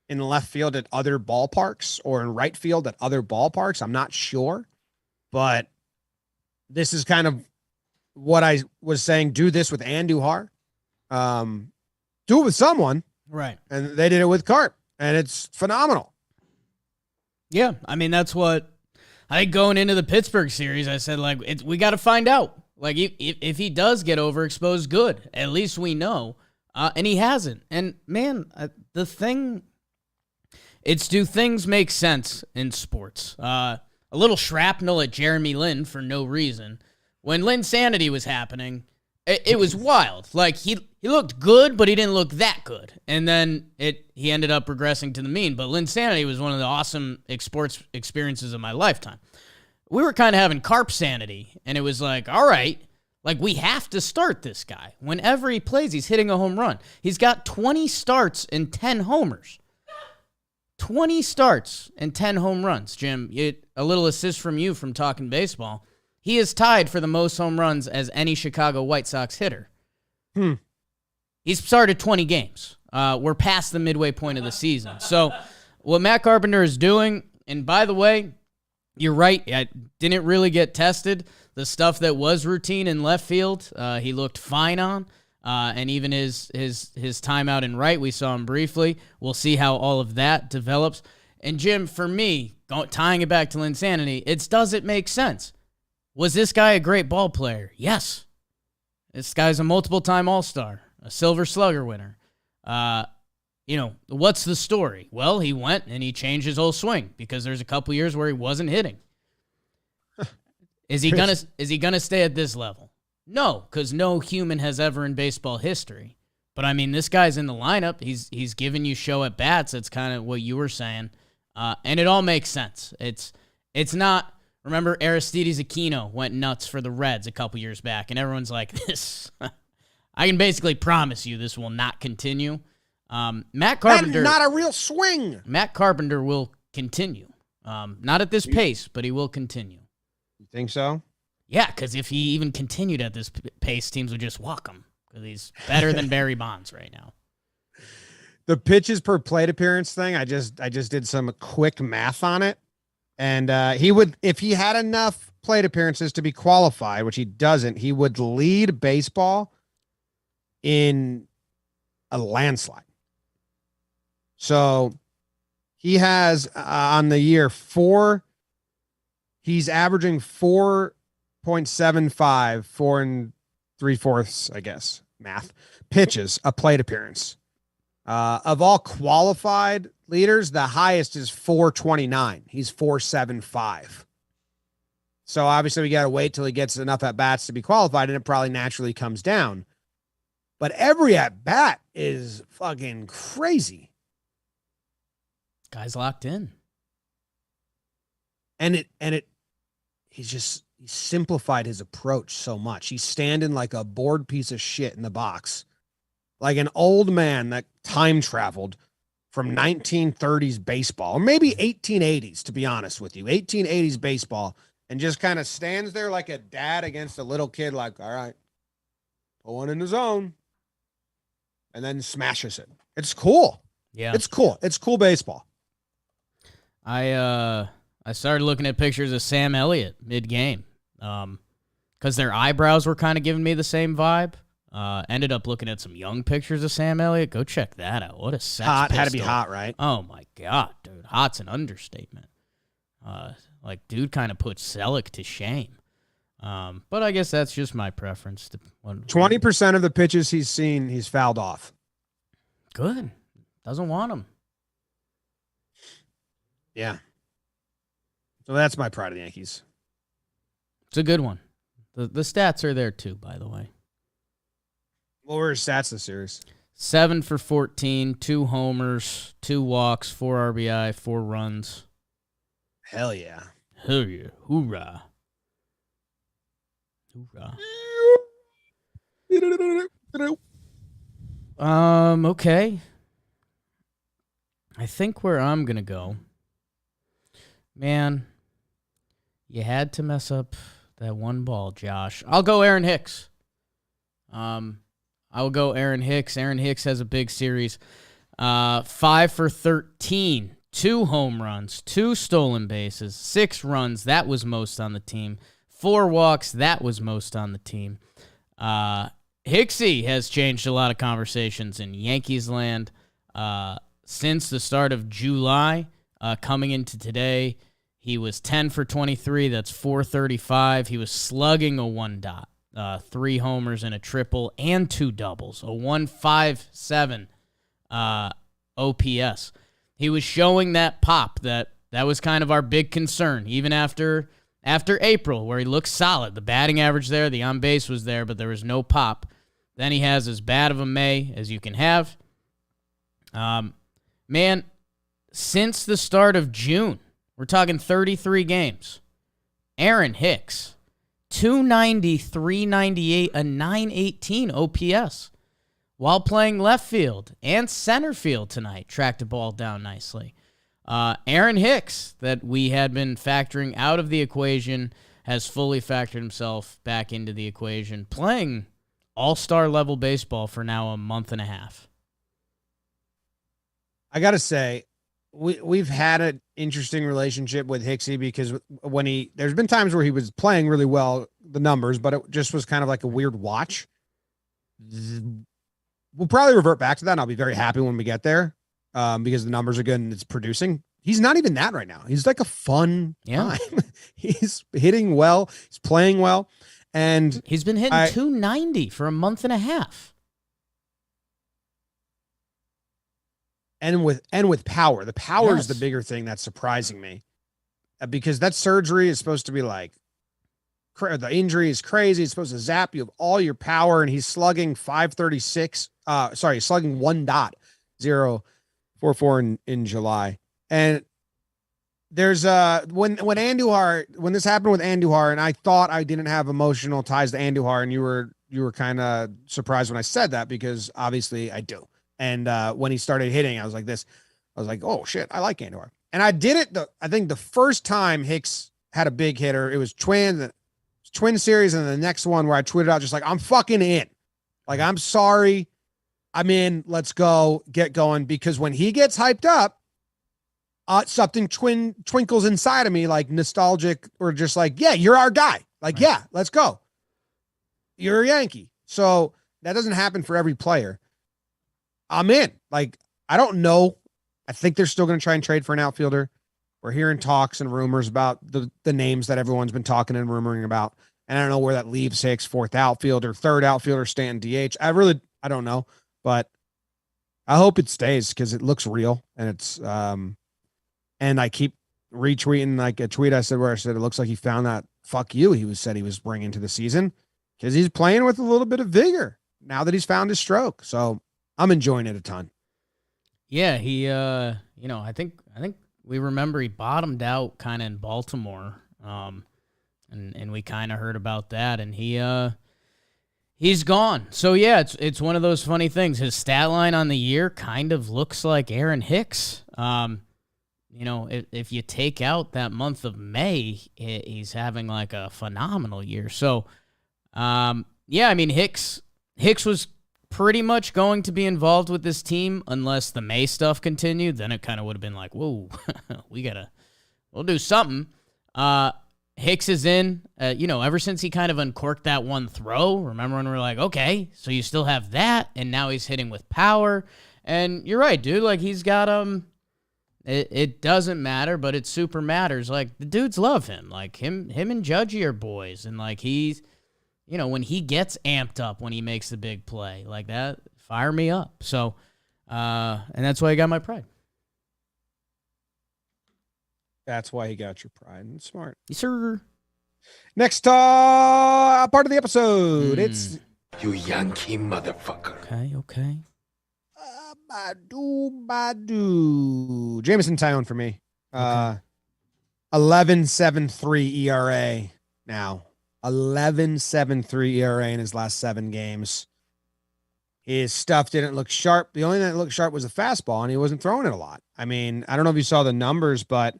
in left field at other ballparks or in right field at other ballparks. I'm not sure, but this is kind of what I was saying. Do this with Andujar. Do it with someone. Right. And they did it with Carp, and it's phenomenal. Yeah, I mean, that's what I think going into the Pittsburgh series, I said, we got to find out. Like, if he does get overexposed, good. At least we know. And he hasn't. And, man, the thing, it's do things make sense in sports? A little shrapnel at Jeremy Lin for no reason. When Linsanity was happening, it was wild. Like, he looked good, but he didn't look that good. And then he ended up regressing to the mean. But Linsanity was one of the awesome sports experiences of my lifetime. We were kind of having Carp sanity, and it was like, all right, like we have to start this guy. Whenever he plays, he's hitting a home run. He's got 20 starts and 10 homers. 20 starts and 10 home runs, Jim. A little assist from you from Talkin Baseball. He is tied for the most home runs as any Chicago White Sox hitter. He's started 20 games. We're past the midway point of the season. So what Matt Carpenter is doing, and by the way, you're right, I didn't really get tested. The stuff that was routine in left field, he looked fine on. And even his time out in right, we saw him briefly. We'll see how all of that develops. And Jim, for me, tying it back to Linsanity, does it make sense? Was this guy a great ball player? Yes. This guy's a multiple-time All-Star, a Silver Slugger winner. What's the story? Well, he went and he changed his whole swing because there's a couple years where he wasn't hitting. Is he gonna stay at this level? No, because no human has ever in baseball history. But I mean, this guy's in the lineup. He's giving you show at bats. That's kind of what you were saying, and it all makes sense. It's not. Remember, Aristides Aquino went nuts for the Reds a couple years back, and everyone's like, "This, I can basically promise you, this will not continue." Matt Carpenter. That's not a real swing. Matt Carpenter will continue. Not at this pace, but he will continue. You think so? Yeah, because if he even continued at this pace, teams would just walk him because he's better than Barry Bonds right now. The pitches per plate appearance thing, I just did some quick math on it. And he would, if he had enough plate appearances to be qualified, which he doesn't, he would lead baseball in a landslide. So he has on the year he's averaging 4.75, 4 3/4, I guess, math, pitches a plate appearance. Of all qualified leaders, the highest is 429. He's 475. So obviously we got to wait till he gets enough at bats to be qualified, and it probably naturally comes down. But every at bat is fucking crazy. Guy's locked in. And he simplified his approach so much. He's standing like a bored piece of shit in the box, like an old man that time traveled from 1930s baseball, or maybe 1880s, to be honest with you, 1880s baseball, and just kind of stands there like a dad against a little kid, like, all right, pull one in the zone, and then smashes it. It's cool. Yeah. It's cool. It's cool baseball. I started looking at pictures of Sam Elliott mid-game because their eyebrows were kind of giving me the same vibe. Ended up looking at some young pictures of Sam Elliott. Go check that out. What a sex Hot. pistol. Had to be hot, right? Oh, my God, dude. Hot's an understatement. Like, dude kind of put Selleck to shame. But I guess that's just my preference. 20% of the pitches he's seen, he's fouled off. Good. Doesn't want him. Yeah. So that's my pride of the Yankees. It's a good one. The stats are there, too, by the way. What were his stats this series? 7 for 14, 2 homers, 2 walks, 4 RBI, 4 runs. Hell yeah. Hell yeah. Hoorah. Hoorah. Okay. I think where I'm going to go, man, you had to mess up that one ball, Josh. I'll go Aaron Hicks. I will go Aaron Hicks. Aaron Hicks has a big series. 5 for 13, 2 home runs, 2 stolen bases, 6 runs. That was most on the team. 4 walks. That was most on the team. Hicksy has changed a lot of conversations in Yankees land since the start of July. Coming into today, he was 10 for 23. That's 435. He was slugging a 1 dot. 3 homers and a triple and 2 doubles, a 157 OPS. He was showing that pop that was kind of our big concern, even after April, where he looked solid. The batting average there, the on base was there, but there was no pop. Then he has as bad of a May as you can have. Man, since the start of June, we're talking 33 games. Aaron Hicks, 290, 398, a 918 OPS. While playing left field and center field tonight, tracked the ball down nicely. Aaron Hicks, that we had been factoring out of the equation, has fully factored himself back into the equation, playing all-star level baseball for now a month and a half. I got to say, we've had an interesting relationship with Hicksy because there's been times where he was playing really well, the numbers, but it just was kind of like a weird watch. We'll probably revert back to that, and I'll be very happy when we get there because the numbers are good and it's producing. He's not even that right now. He's like a fun time. He's hitting well. He's playing well. And he's been hitting 290 for a month and a half. And with power. The power is the bigger thing that's surprising me. Because that surgery is supposed to be like, the injury is crazy. It's supposed to zap you of all your power, and he's slugging 536. Slugging 1.044 in July. And there's when this happened with Andujar, and I thought I didn't have emotional ties to Andujar, and you were kind of surprised when I said that because obviously I do. And when he started hitting, I was like, oh shit, I like Andor. And I did it. I think the first time Hicks had a big hitter, it was twin series. And the next one where I tweeted out just like, I'm fucking in. Like, I'm sorry. I'm in. Let's go get going. Because when he gets hyped up, something twinkles inside of me, like nostalgic or just like, yeah, you're our guy. Like, yeah, let's go. You're a Yankee. So that doesn't happen for every player. I'm in. Like, I don't know. I think they're still going to try and trade for an outfielder. We're hearing talks and rumors about the names that everyone's been talking and rumoring about. And I don't know where that leaves Hicks, fourth outfielder, third outfielder, Stanton DH. I don't know, but I hope it stays because it looks real. And it's, and I keep retweeting like a tweet I said where I said, it looks like he found that fuck you said he was bringing to the season because he's playing with a little bit of vigor now that he's found his stroke. So I'm enjoying it a ton. Yeah, he, I think we remember he bottomed out kind of in Baltimore, and we kind of heard about that, and he's gone. So yeah, it's one of those funny things. His stat line on the year kind of looks like Aaron Hicks. If you take out that month of May, he's having like a phenomenal year. So, Hicks was pretty much going to be involved with this team unless the May stuff continued. Then it kind of would have been like, whoa, we'll do something. Hicks is in, ever since he kind of uncorked that one throw. Remember when we were like, okay, so you still have that, and now he's hitting with power. And you're right, dude. Like, he's got, it doesn't matter, but it super matters. Like, the dudes love him. Like, him and Judgy are boys. And, like, he's, when he gets amped up when he makes the big play like that, fire me up. So, and that's why I got my pride. That's why he got your pride. And smart. Yes, sir. Next part of the episode. It's you Yankee motherfucker. Okay. Badu. Jameson Tyone for me. 11.73 ERA now. 11.73 ERA in his last 7 games. His stuff didn't look sharp. The only thing that looked sharp was the fastball, and he wasn't throwing it a lot. I mean, I don't know if you saw the numbers, but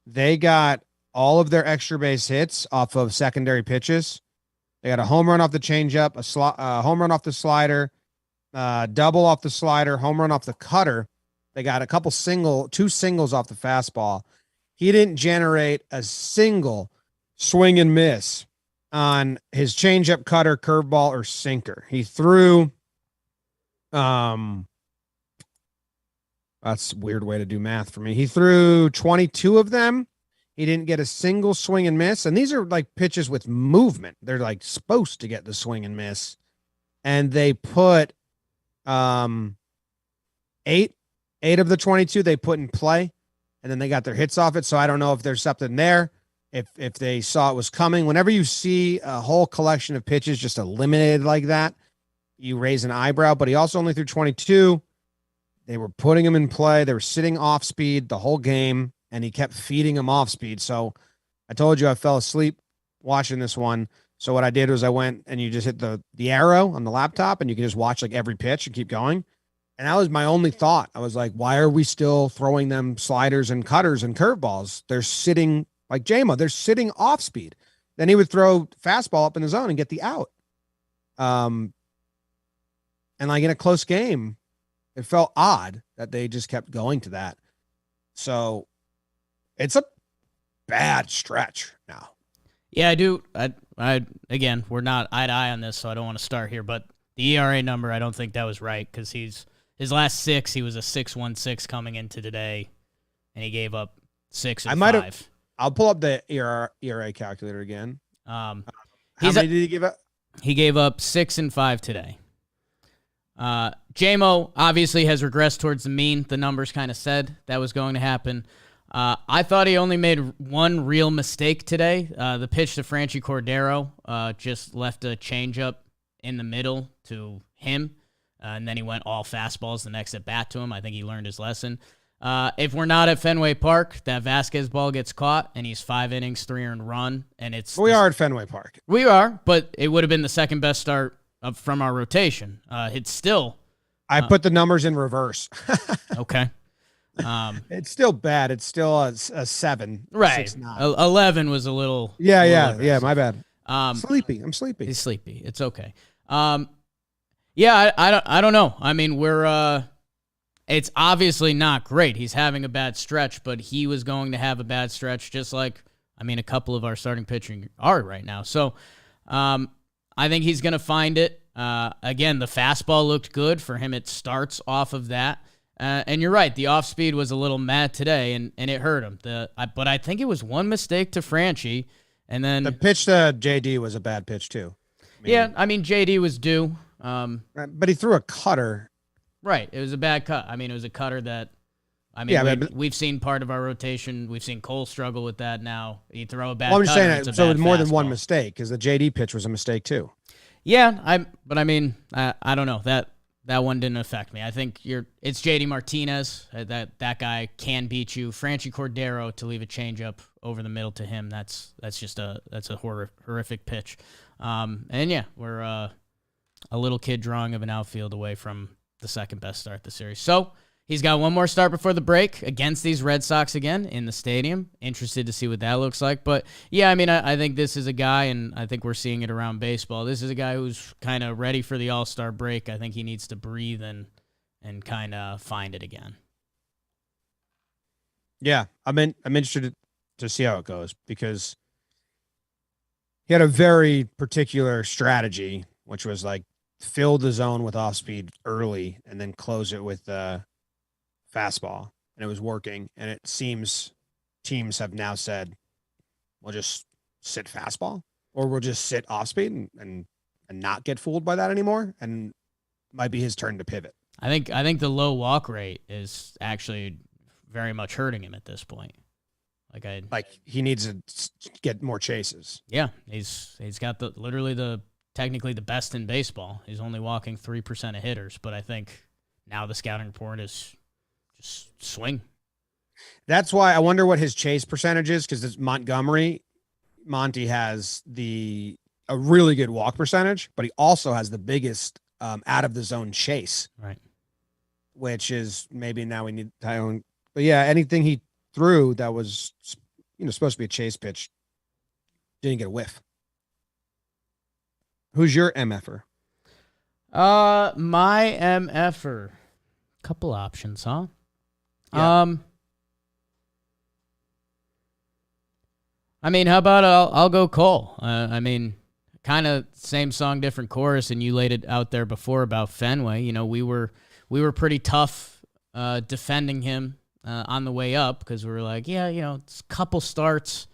they got all of their extra base hits off of secondary pitches. They got a home run off the changeup, a home run off the slider, double off the slider, home run off the cutter. They got a couple two singles off the fastball. He didn't generate a single swing and miss on his changeup, cutter, curveball, or sinker. He threw, that's a weird way to do math for me. He threw 22 of them. He didn't get a single swing and miss. And these are like pitches with movement. They're like supposed to get the swing and miss. And they put, 8 of the 22 they put in play, and then they got their hits off it. So I don't know if there's something there. If they saw it was coming. Whenever you see a whole collection of pitches just eliminated like that, you raise an eyebrow. But he also only threw 22. They were putting him in play. They were sitting off speed the whole game, and he kept feeding him off speed. So I told you I fell asleep watching this one. So what I did was I went and you just hit the arrow on the laptop, and you can just watch like every pitch and keep going. And that was my only thought. I was like, why are we still throwing them sliders and cutters and curveballs? They're sitting like JMO. They're sitting off speed. Then he would throw fastball up in the zone and get the out. And like in a close game, it felt odd that they just kept going to that. So it's a bad stretch now. Yeah, I do. I again, we're not eye to eye on this, so I don't want to start here. But the ERA number, I don't think that was right because his last 6, he was a 6.16 coming into today, and he gave up 6 and 5. I'll pull up the ERA calculator again. How many did he give up? He gave up 6 and 5 today. JMO obviously has regressed towards the mean. The numbers kind of said that was going to happen. I thought he only made one real mistake today. The pitch to Franchi Cordero just left a changeup in the middle to him, and then he went all fastballs the next at bat to him. I think he learned his lesson. If we're not at Fenway Park, that Vasquez ball gets caught, and he's 5 innings, 3 earned run, and it's... We are at Fenway Park. We are, but it would have been the second best start from our rotation. It's still I put the numbers in reverse. Okay. It's still bad. It's still a 7. Right. 6-9. 11 was a little. Yeah, a little yeah, aggressive. my bad. Um, Sleepy. I'm sleepy. He's sleepy. It's okay. Yeah, I don't know. I mean, it's obviously not great. He's having a bad stretch, but he was going to have a bad stretch, just like, I mean, a couple of our starting pitching are right now. So, I think he's going to find it. Again, the fastball looked good for him. It starts off of that. And you're right. The off speed was a little mad today, and it hurt him. But I think it was one mistake to Franchi, and then The pitch to JD was a bad pitch too. I mean, JD was due. But he threw a cutter. Right. It was a bad cut. I mean, it was a cutter that, we've seen part of our rotation. We've seen Cole struggle with that now. You throw a bad Well, I'm just cutter, saying it's a that, so it bad was more than one fastball. mistake because the JD pitch was a mistake too. Yeah, I don't know. That one didn't affect me. I think it's JD Martinez. That guy can beat you. Franchi Cordero to leave a changeup over the middle to him. That's a horrific pitch. And yeah, we're a little kid drawing of an outfield away from the second best start of the series. So he's got one more start before the break against these Red Sox again in the stadium. Interested to see what that looks like. But yeah, I mean, I think this is a guy, and I think we're seeing it around baseball. This is a guy who's kind of ready for the All-Star break. I think he needs to breathe and kind of find it again. Yeah, I'm interested to see how it goes because he had a very particular strategy, which was like fill the zone with off speed early and then close it with fastball, and it was working. And it seems teams have now said, we'll just sit fastball or we'll just sit off speed and not get fooled by that anymore. And might be his turn to pivot. I think the low walk rate is actually very much hurting him at this point. Like he needs to get more chases. Yeah, he's got technically the best in baseball. He's only walking 3% of hitters, but I think now the scouting report is just swing. That's why I wonder what his chase percentage is, because it's Montgomery. Monty has a really good walk percentage, but he also has the biggest out of the zone chase. Right. Which is maybe now we need Tyone. But yeah, anything he threw that was supposed to be a chase pitch didn't get a whiff. Who's your MFer? My MFer. Couple options, huh? Yeah. I mean, how about I'll go Cole. I mean, kind of same song, different chorus, and you laid it out there before about Fenway. You know, we were pretty tough defending him on the way up because we were like, yeah, it's a couple starts.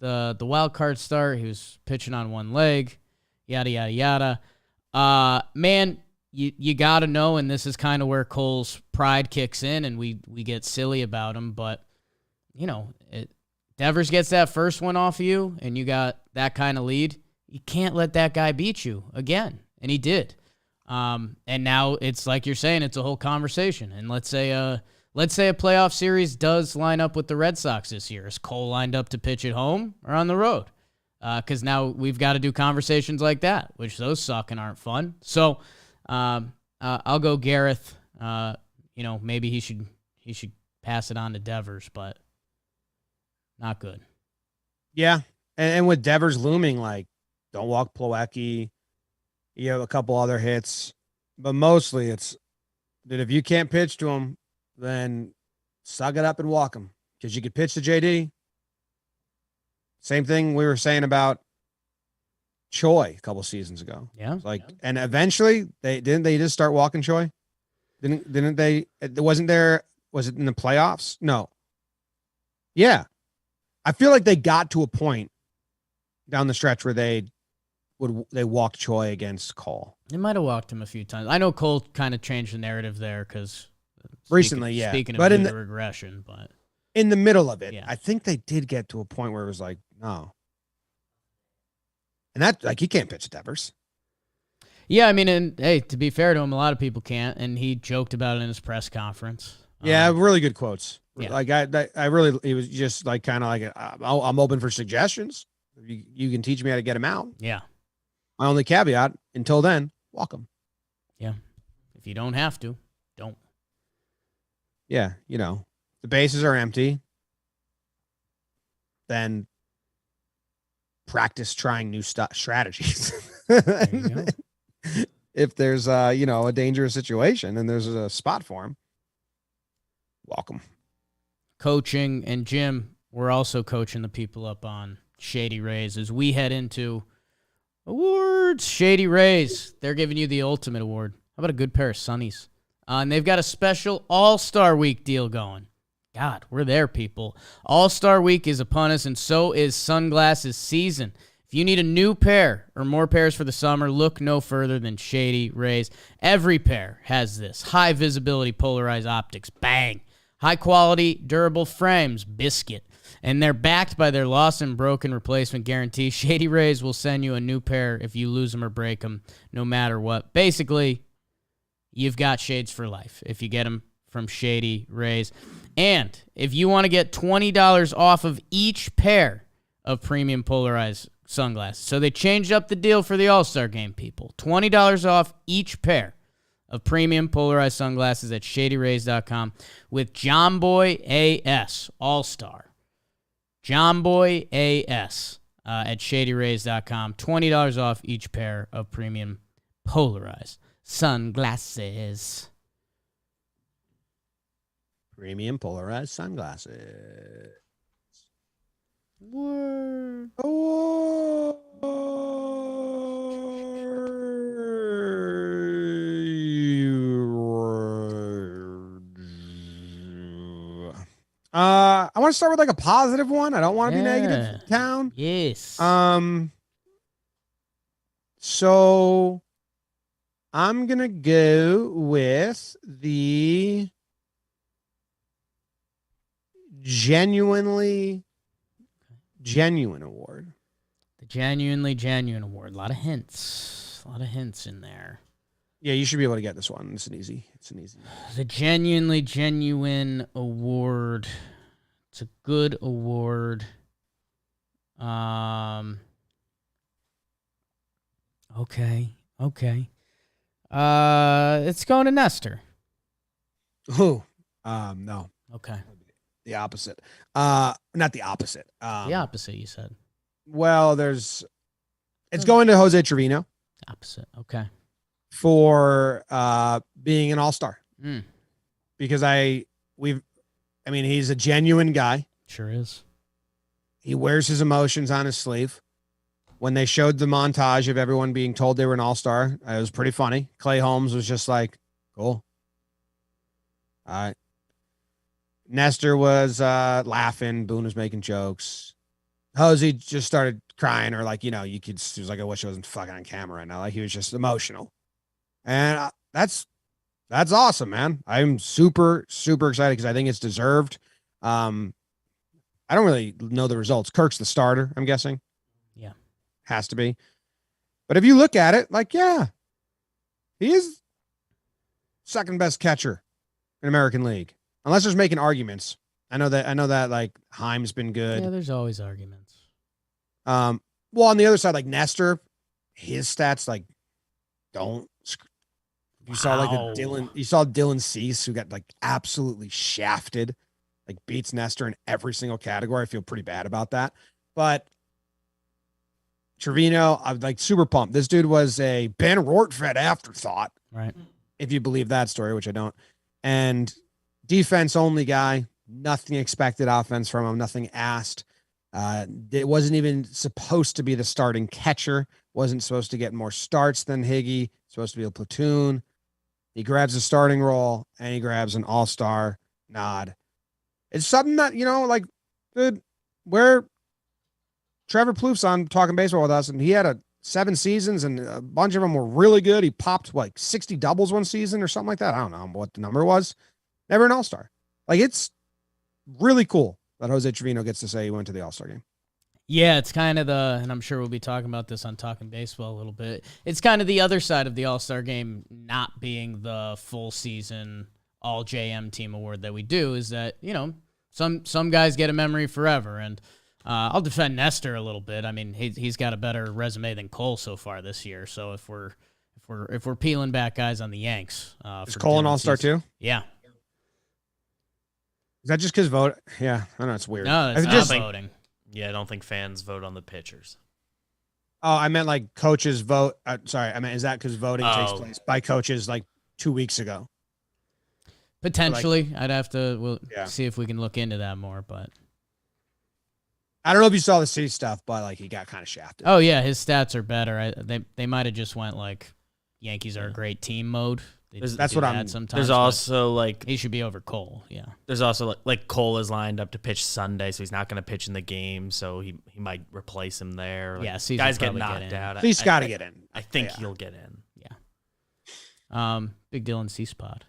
The wild card start, he was pitching on one leg. Yada, yada, yada. Man, you got to know, and this is kind of where Cole's pride kicks in, and we get silly about him, but, Devers gets that first one off of you, and you got that kind of lead. You can't let that guy beat you again, and he did. And now it's like you're saying, it's a whole conversation, and let's say a playoff series does line up with the Red Sox this year. Is Cole lined up to pitch at home or on the road? Because now we've got to do conversations like that, which those suck and aren't fun. So I'll go Gareth. Maybe he should pass it on to Devers, but not good. Yeah, and with Devers looming, like, don't walk Plawecki. You have a couple other hits, but mostly it's that if you can't pitch to him, then suck it up and walk him, because you could pitch to JD. Same thing we were saying about Choi a couple seasons ago. Yeah. And eventually they just start walking Choi? Didn't they? Was it in the playoffs? No. Yeah. I feel like they got to a point down the stretch where they walked Choi against Cole. They might have walked him a few times. I know Cole kind of changed the narrative there because recently, yeah. Speaking of but the regression, but in the middle of it, yeah. I think they did get to a point where it was like, no. And that, like, he can't pitch Devers. Yeah, I mean, and hey, to be fair to him, a lot of people can't, and he joked about it in his press conference. Yeah, really good quotes. Yeah. Like he was just like kind of like, I'm open for suggestions. You can teach me how to get him out. Yeah. My only caveat, until then, walk him. Yeah. If you don't have to, don't. Yeah, the bases are empty. Then practice trying new strategies. There you go. If there's a dangerous situation and there's a spot for him, welcome. Coaching, and Jim, we're also coaching the people up on Shady Rays as we head into awards. Shady Rays, they're giving you the ultimate award. How about a good pair of sunnies? And they've got a special All-Star Week deal going. God, we're there, people. All-Star Week is upon us, and so is sunglasses season. If you need a new pair or more pairs for the summer, look no further than Shady Rays. Every pair has this. High-visibility polarized optics. Bang. High-quality, durable frames. Biscuit. And they're backed by their lost and broken replacement guarantee. Shady Rays will send you a new pair if you lose them or break them, no matter what. Basically, you've got shades for life if you get them from Shady Rays. And if you want to get $20 off of each pair of premium polarized sunglasses. So they changed up the deal for the All-Star game, people. $20 off each pair of premium polarized sunglasses at shadyrays.com with John Boy AS All-Star. John Boy AS at shadyrays.com. $20 off each pair of premium polarized sunglasses. Premium polarized sunglasses. Word. I want to start with like a positive one. I don't want to be Yeah. negative town. Yes. So I'm gonna go with the genuine award. The genuinely genuine award. A lot of hints. A lot of hints in there. Yeah, you should be able to get this one. It's an easy. The genuinely genuine award. It's a good award. Okay. It's going to Nestor. Oh, no, Okay. the opposite. Not the opposite. The opposite, you said. Well, it's going to Jose Trevino Opposite. Okay. for being an all-star Mm, because he's a genuine guy. sure is. He wears his emotions on his sleeve. When they showed the montage of everyone being told they were an all-star, it was pretty funny. Clay Holmes was just like, cool. All right. Nestor was laughing. Boone was making jokes. Jose just started crying, or he was like, I wish I wasn't fucking on camera right now. Like, he was just emotional. And that's awesome, man. I'm super, super excited because I think it's deserved. I don't really know the results. Kirk's the starter, I'm guessing. Yeah. Has to be. But if you look at it, he is second best catcher in American League. Unless there's making arguments. I know that Heim's been good. Yeah, there's always arguments. Well, on the other side, Nestor, his stats don't. You saw Dylan Cease, who got absolutely shafted, beats Nestor in every single category. I feel pretty bad about that. But Trevino, I'm super pumped. This dude was a Ben Rortfed afterthought, Right. if you believe that story, which I don't. And defense only guy, nothing expected offense from him, nothing asked. It wasn't even supposed to be the starting catcher. Wasn't supposed to get more starts than Higgy. Supposed to be a platoon. He grabs a starting role and he grabs an all-star nod. It's something that, dude, where Trevor Plouffe's on Talking Baseball with us, and he had 7 seasons and a bunch of them were really good. He popped 60 doubles one season or something like that. I don't know what the number was. Never an all-star. It's really cool that Jose Trevino gets to say he went to the all-star game. Yeah, it's kind of and I'm sure we'll be talking about this on Talking Baseball a little bit. It's kind of the other side of the All-Star game not being the full season all JM team award that we do is that, some guys get a memory forever. And I'll defend Nestor a little bit. I mean, he's got a better resume than Cole so far this year. So if we're If we're peeling back guys on the Yanks. Is for Cole an Dylan all-star Cease. too? Yeah. Is that just because vote? Yeah, I don't know. It's weird. No, Is it's it not just, voting. Yeah, I don't think fans vote on the pitchers. oh, I meant like coaches vote. Sorry, I meant, is that because voting takes Oh. place by coaches like 2 weeks ago? Potentially. I'd have to Yeah. see if we can look into that more, but I don't know if you saw the C stuff, but like he got kind of shafted. oh yeah, his stats are better. They might have just went like Yankees are a great team mode. That's do what that I'm- sometimes. There's but also like he should be over Cole. Yeah. there's also like Cole is lined up to pitch Sunday, so he's not going to pitch in the game, so he might replace him there. Like, Yeah, Cease guys will get probably knocked get in. out. He's got to get in. I think Yeah. he'll get in. Big Dylan Cease pod.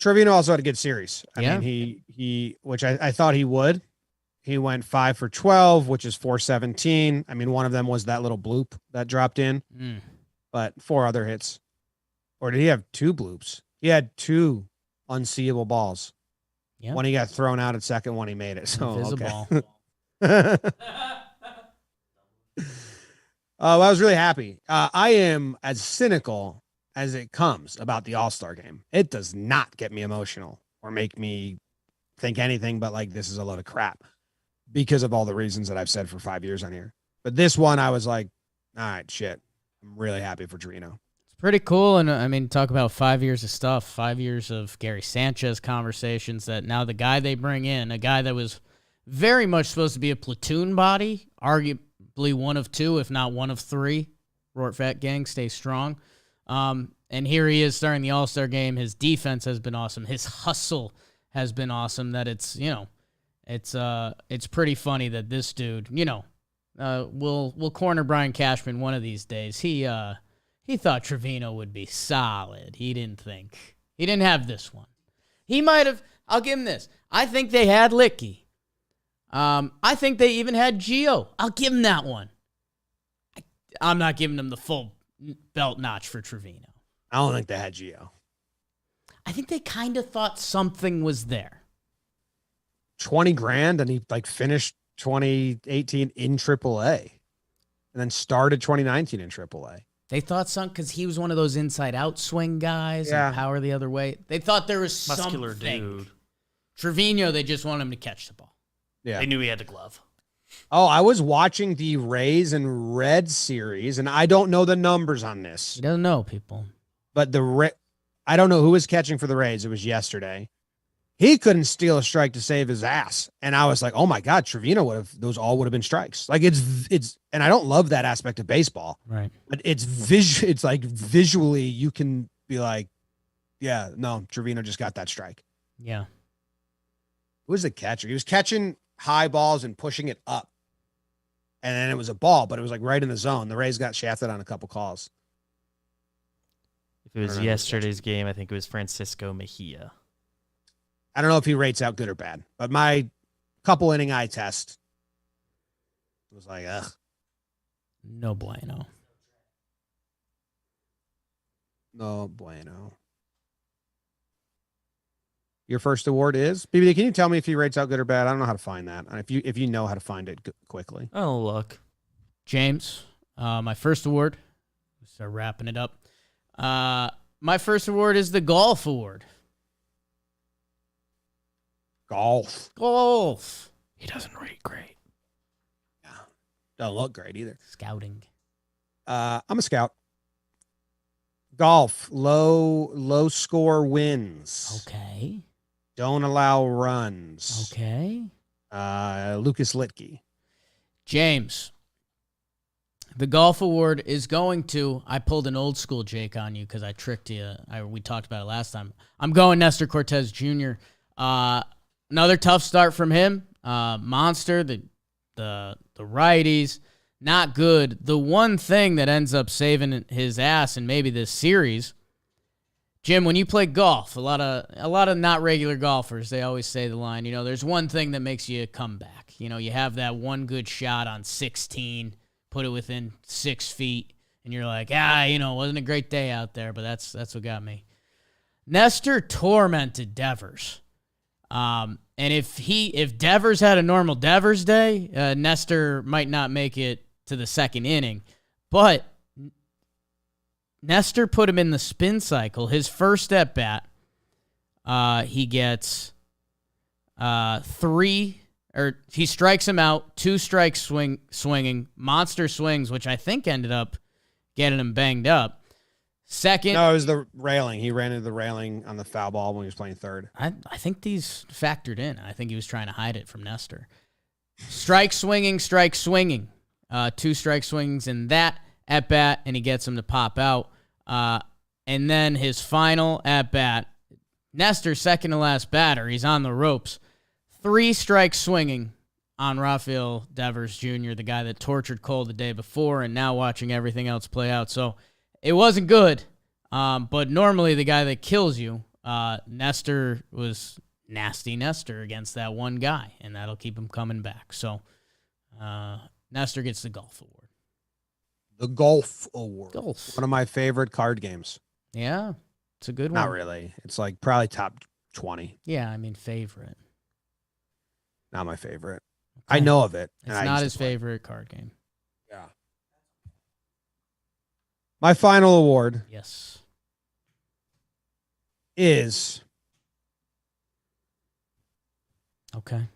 Trevino also had a good series. I Yeah. mean, he which I thought he would. He went 5 for 12, which is 417. I mean, one of them was that little bloop that dropped in, Mm. but 4 other hits. Or did he have 2 bloops? He had 2 unseeable balls. Yeah. One he got thrown out at second, one he made it. So Invisible. okay. I was really happy. I am as cynical as it comes about the All-Star game. It does not get me emotional or make me think anything but like this is a load of crap because of all the reasons that I've said for 5 years on here. But this one, I was like, all right, shit. I'm really happy for Trevino. It's pretty cool. And I mean, talk about 5 years of stuff, 5 years of Gary Sanchez conversations that now the guy they bring in, a guy that was very much supposed to be a platoon body, arguably one of 2, if not one of 3. Rortvet gang, stay strong. And here he is starting the All-Star game. His defense has been awesome. His hustle has been awesome. That it's pretty funny that this dude, will corner Brian Cashman one of these days. He thought Trevino would be solid. He didn't have this one. He might have. I'll give him this. I think they had Licky. I think they even had Gio. I'll give him that one. I'm not giving him the full belt notch for Trevino. I don't think they had Gio. I think they kind of thought something was there. 20 grand and he like finished 2018 in AAA and then started 2019 in AAA. They thought something because he was one of those inside-out swing guys Yeah. and power the other way. They thought there was Muscular something. dude. Trevino, they just want him to catch the ball. Yeah. They knew he had the glove. Oh, I was watching the Rays and Reds series, and I don't know the numbers on this, He doesn't know, people. but I don't know who was catching for the Rays. It was yesterday. He couldn't steal a strike to save his ass, and I was like, "Oh my God, Trevino those all would have been strikes." Like it's, and I don't love that aspect of baseball, Right. but it's like visually you can be like, "Yeah, no, Trevino just got that strike." Yeah. Who was the catcher? He was catching high balls and pushing it up. And then it was a ball, but it was like right in the zone. The Rays got shafted on a couple calls. If it was know who's yesterday's game, I think it was Francisco Mejia. I don't know if he rates out good or bad, but my couple inning eye test was like, ugh. No bueno. No bueno. Your first award is BBD. Can you tell me if he rates out good or bad? I don't know how to find that. If you know how to find it quickly. Oh, look. James, my first award. Start wrapping it up. My first award is the golf award. Golf. Golf. He doesn't rate great. Yeah. Don't look great either. Scouting. I'm a scout. Golf. Low score wins. Okay. Don't allow runs. Okay. Lucas Litke. James, the golf award is going to, I pulled an old school Jake on you because I tricked you. We talked about it last time. I'm going Nestor Cortez Jr. Another tough start from him. Monster, the righties, not good. The one thing that ends up saving his ass and maybe this series, Jim, when you play golf, a lot of not regular golfers, they always say the line, there's one thing that makes you come back. You have that one good shot on 16, put it within 6 feet, and you're like, it wasn't a great day out there, but that's what got me. Nestor tormented Devers. And if Devers had a normal Devers day, Nestor might not make it to the second inning, but Nestor put him in the spin cycle. His first at bat, he gets 3, or he strikes him out, 2 strikes swinging, monster swings, which I think ended up getting him banged up. Second, No, it was the railing. He ran into the railing on the foul ball when he was playing third. I think these factored in. I think he was trying to hide it from Nestor. Strike swinging, 2 strike swings in that at bat, and he gets him to pop out. And then his final at bat, Nestor, second to last batter, he's on the ropes. 3 strikes swinging on Rafael Devers Jr., the guy that tortured Cole the day before, and now watching everything else play out. So it wasn't good, but normally the guy that kills you, Nestor was nasty Nestor against that one guy, and that'll keep him coming back. So Nestor gets the golf award. The Golf Award. Golf. One of my favorite card games. Yeah, it's a good one. Not really. It's like probably top 20. Yeah, I mean favorite. Not my favorite. Okay. I know of it. It's and I not used his to play. favorite card game. Yeah. My final award Yes. is Okay.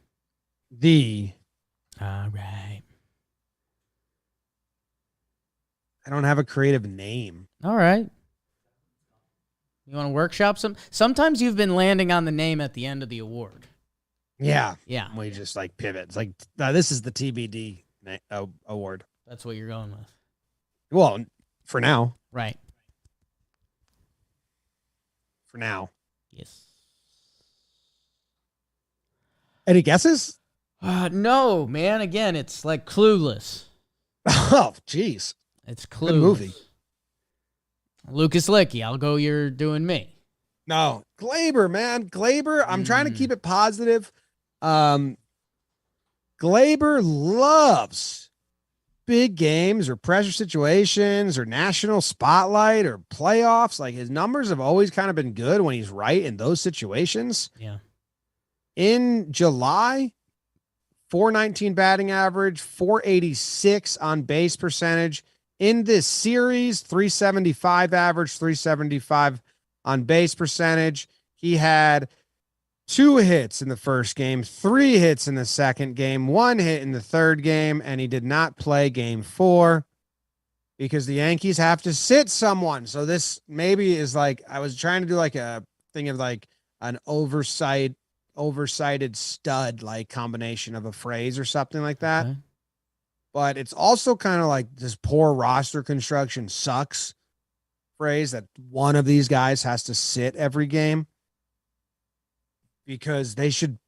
the, All right. I don't have a creative name. All right. You want to workshop some? Sometimes you've been landing on the name at the end of the award. Yeah. Yeah, We just like pivot. It's like, this is the TBD award. that's what you're going with. Well, for now. Right. For now. Yes. Any guesses? No, man. Again, it's like Clueless. Oh, jeez. It's Clueless. Good movie. Lucas Licky, I'll go. You're doing me. No, Glaber, man. Glaber, I'm trying to keep it positive. Glaber loves big games or pressure situations or national spotlight or playoffs. Like his numbers have always kind of been good when he's right in those situations. Yeah. In July, 419 batting average, 486 on base percentage. In this series, 375 average, 375 on base percentage. He had 2 hits in the first game, 3 hits in the second game, 1 hit in the third game, and he did not play game 4 because the Yankees have to sit someone. So this maybe is like, I was trying to do like a thing of like an oversighted stud, like combination of a phrase or something like that. Okay. But it's also kind of like this poor roster construction sucks phrase that one of these guys has to sit every game because they should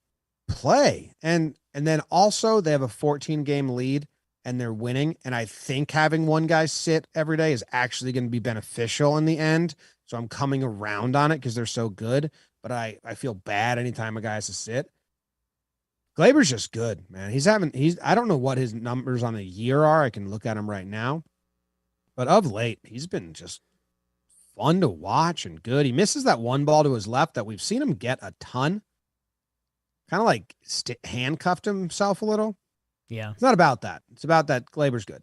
play. And then also they have a 14-game lead and they're winning. And I think having one guy sit every day is actually going to be beneficial in the end. So I'm coming around on it because they're so good. But I feel bad anytime a guy has to sit. Glaber's just good, man. I don't know what his numbers on the year are. I can look at him right now. But of late, he's been just fun to watch and good. He misses that one ball to his left that we've seen him get a ton. Kind of like handcuffed himself a little. Yeah. It's not about that. It's about that Glaber's good.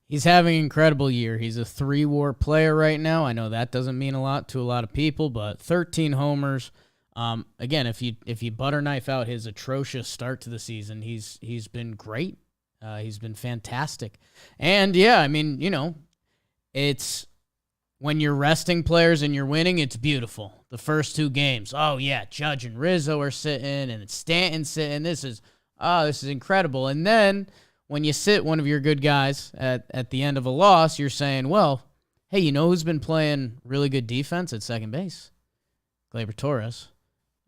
He's having an incredible year. He's a 3-WAR player right now. I know that doesn't mean a lot to a lot of people, but 13 homers. Again, if you butter knife out his atrocious start to the season, he's been great. He's been fantastic. And yeah, I mean, it's when you're resting players and you're winning, it's beautiful. The first 2 games. Oh yeah, Judge and Rizzo are sitting and it's Stanton sitting. This is incredible. And then when you sit one of your good guys at the end of a loss, you're saying, well, hey, you know who's been playing really good defense at second base? Gleyber Torres.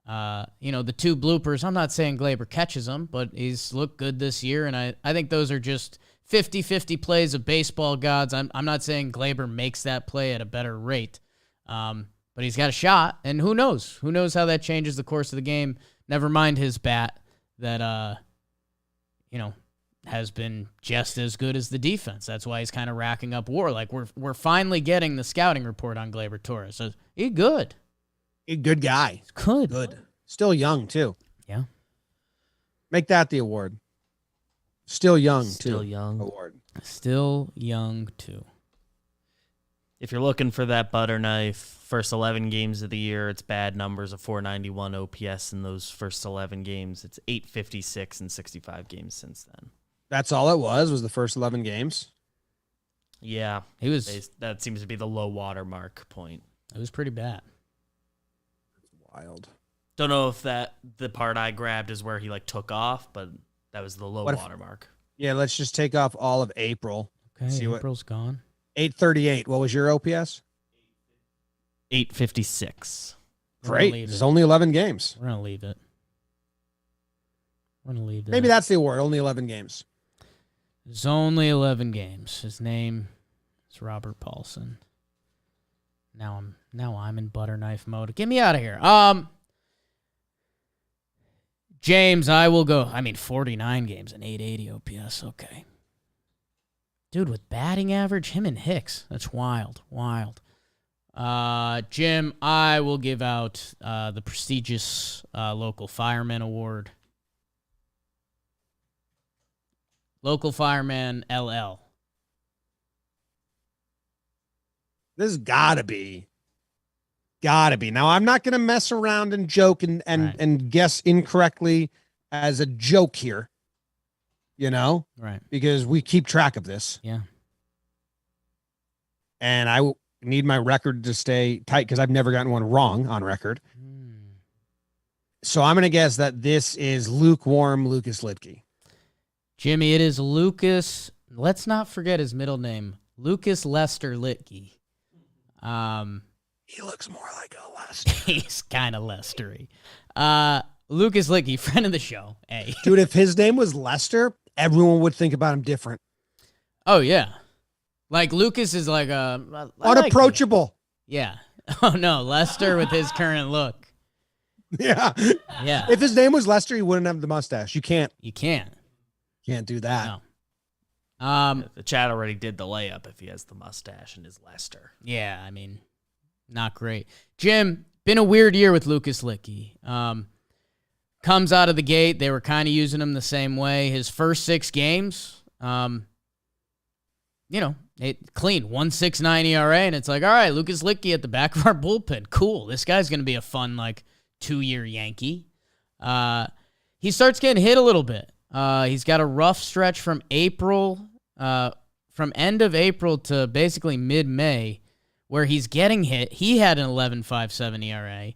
The 2 bloopers, I'm not saying Glaber catches them, but he's looked good this year, and I think those are just 50-50 plays of baseball gods. I'm not saying Glaber makes that play at a better rate, but he's got a shot, and who knows? Who knows how that changes the course of the game? Never mind his bat that, has been just as good as the defense. That's why he's kind of racking up WAR. Like, we're finally getting the scouting report on Gleyber Torres. So he's good. A good guy. Good. Good. Still young, too. Yeah. Make that the award. Still young, Still too. young. Award. Still young, too. if you're looking for that butter knife, first 11 games of the year, it's bad numbers of 491 OPS in those first 11 games. It's 856 in 65 games since then. That's all it was the first 11 games. Yeah, that seems to be the low water mark point. It was pretty bad. Wild. Don't know if the part I grabbed is where he like took off, but that was the low water mark. Yeah, let's just take off all of April. Okay, see April's gone. 838. What was your OPS? 856. Great. There's only 11 games. We're gonna leave it. Maybe that's the award. Only 11 games. There's only 11 games. His name is Robert Paulson. Now I'm in butter knife mode. Get me out of here. James, I will go. 49 games and 880 OPS. Okay. Dude, with batting average, him and Hicks. That's wild. Jim, I will give out the prestigious local fireman award. Local fireman LL. This has gotta be. Now, I'm not going to mess around and joke and guess incorrectly as a joke here, Right. because we keep track of this. Yeah. And I need my record to stay tight because I've never gotten one wrong on record. So I'm going to guess that this is lukewarm Lucas Lidke. Jimmy, it is Lucas. Let's not forget his middle name, Lucas Lester Litke. He looks more like a Lester. He's kind of Lestery. Lucas Litke, friend of the show. Hey. Dude, if his name was Lester, everyone would think about him different. Oh, yeah. Like, Lucas is like unapproachable. Yeah. Oh, no. Lester with his current look. Yeah. Yeah. If his name was Lester, he wouldn't have the mustache. You can't do that. No. The chat already did the layup if he has the mustache and is Lester. Yeah, not great. Jim, been a weird year with Lucas Litke. Comes out of the gate, they were kind of using him the same way. His first 6 games, clean, 1.69 ERA, and it's like, all right, Lucas Litke at the back of our bullpen. Cool. This guy's going to be a fun, 2-year Yankee. He starts getting hit a little bit. He's got a rough stretch from end of April to basically mid-May, where he's getting hit. He had an 11.57 ERA.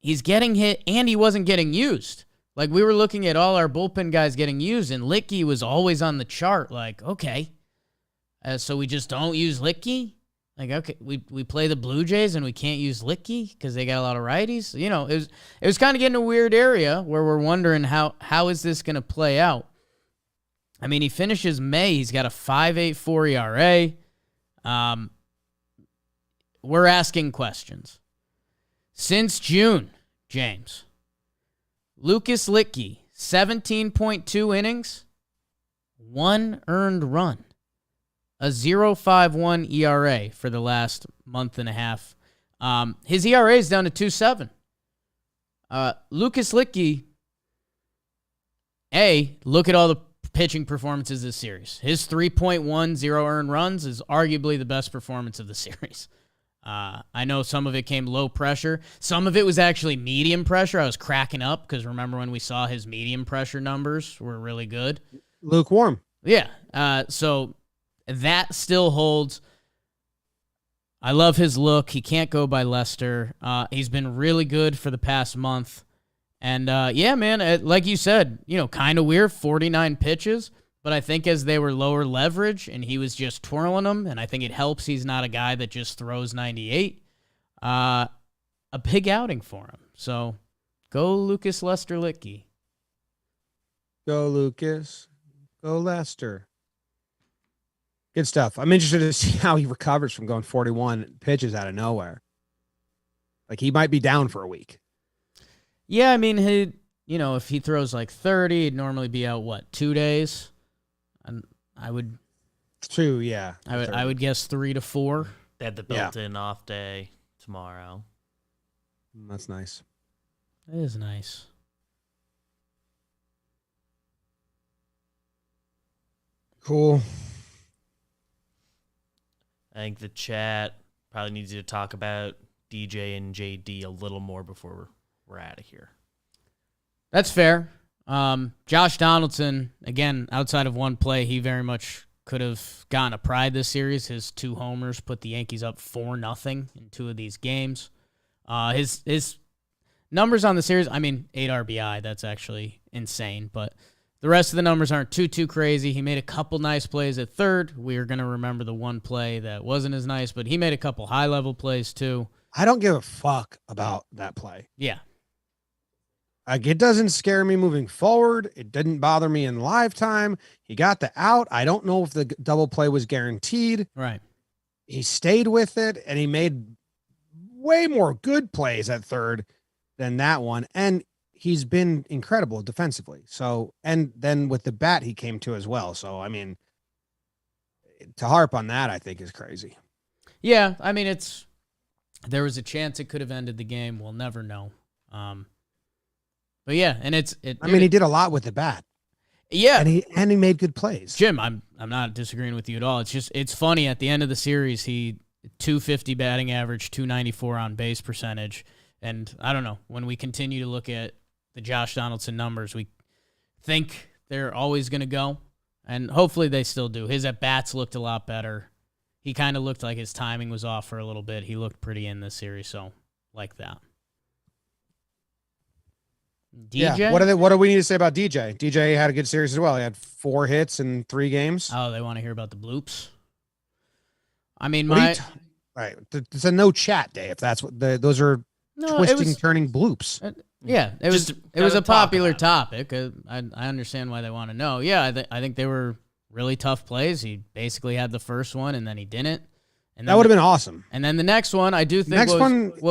He's getting hit, and he wasn't getting used. Like, we were looking at all our bullpen guys getting used, and Litke was always on the chart. Like, okay, so we just don't use Litke? Like, okay, we play the Blue Jays and we can't use Litke because they got a lot of righties. It was kind of getting a weird area where we're wondering how is this going to play out. He finishes May. He's got a 5.84 ERA. We're asking questions. Since June, James, Lucas Litke, 17.2 innings, 1 earned run, a 0.51 ERA for the last month and a half. His ERA is down to 2.7. Lucas Litke, look at all the pitching performances this series. His 3.10 earned runs is arguably the best performance of the series. I know some of it came low pressure. Some of it was actually medium pressure. I was cracking up because remember when we saw his medium pressure numbers were really good. Lukewarm. Yeah. So that still holds. I love his look. He can't go by Lester. He's been really good for the past month. And, man, like you said, kind of weird, 49 pitches. But I think as they were lower leverage and he was just twirling them, and I think it helps he's not a guy that just throws 98, a big outing for him. So go Lucas Lester Litke. Go Lucas. Go Lester. Good stuff. I'm interested to see how he recovers from going 41 pitches out of nowhere. Like, he might be down for a week. Yeah, if he throws 30, it'd normally be out, 2 days? And I would... 2, yeah. I would guess 3 to 4. They had the built-in off day tomorrow. That's nice. It is nice. Cool. think the chat probably needs to talk about DJ and JD a little more before we're out of here. That's fair. Josh Donaldson, again, outside of one play, he very much could have gotten a pride this series. His 2 homers put the Yankees up 4-0 in 2 of these games. His numbers on the series, 8 RBI, that's actually insane, but the rest of the numbers aren't too crazy. He made a couple nice plays at third. We are going to remember the one play that wasn't as nice, but he made a couple high-level plays too. I don't give a fuck about that play. Yeah. Like, it doesn't scare me moving forward. It didn't bother me in lifetime. He got the out. I don't know if the double play was guaranteed. Right. He stayed with it, and he made way more good plays at third than that one. And he's been incredible defensively. So, and then with the bat, he came to as well. So, to harp on that, I think is crazy. Yeah. There was a chance it could have ended the game. We'll never know. But yeah, and he did a lot with the bat. Yeah. And he made good plays. Jim, I'm not disagreeing with you at all. It's funny at the end of the series, he 250 batting average, 294 on base percentage. And I don't know, when we continue to look at the Josh Donaldson numbers, we think they're always going to go, and hopefully they still do. His at-bats looked a lot better. He kind of looked like his timing was off for a little bit. He looked pretty in this series, so like that. DJ? Yeah. What do we need to say about DJ? DJ had a good series as well. He had 4 hits in 3 games. Oh, they want to hear about the bloops? All right. It's a no chat day if that's what those are. Turning bloops. It was a popular topic. I understand why they want to know. Yeah, I think they were really tough plays. He basically had the first one, and then he didn't. And that would have been awesome. And then the next one, I do think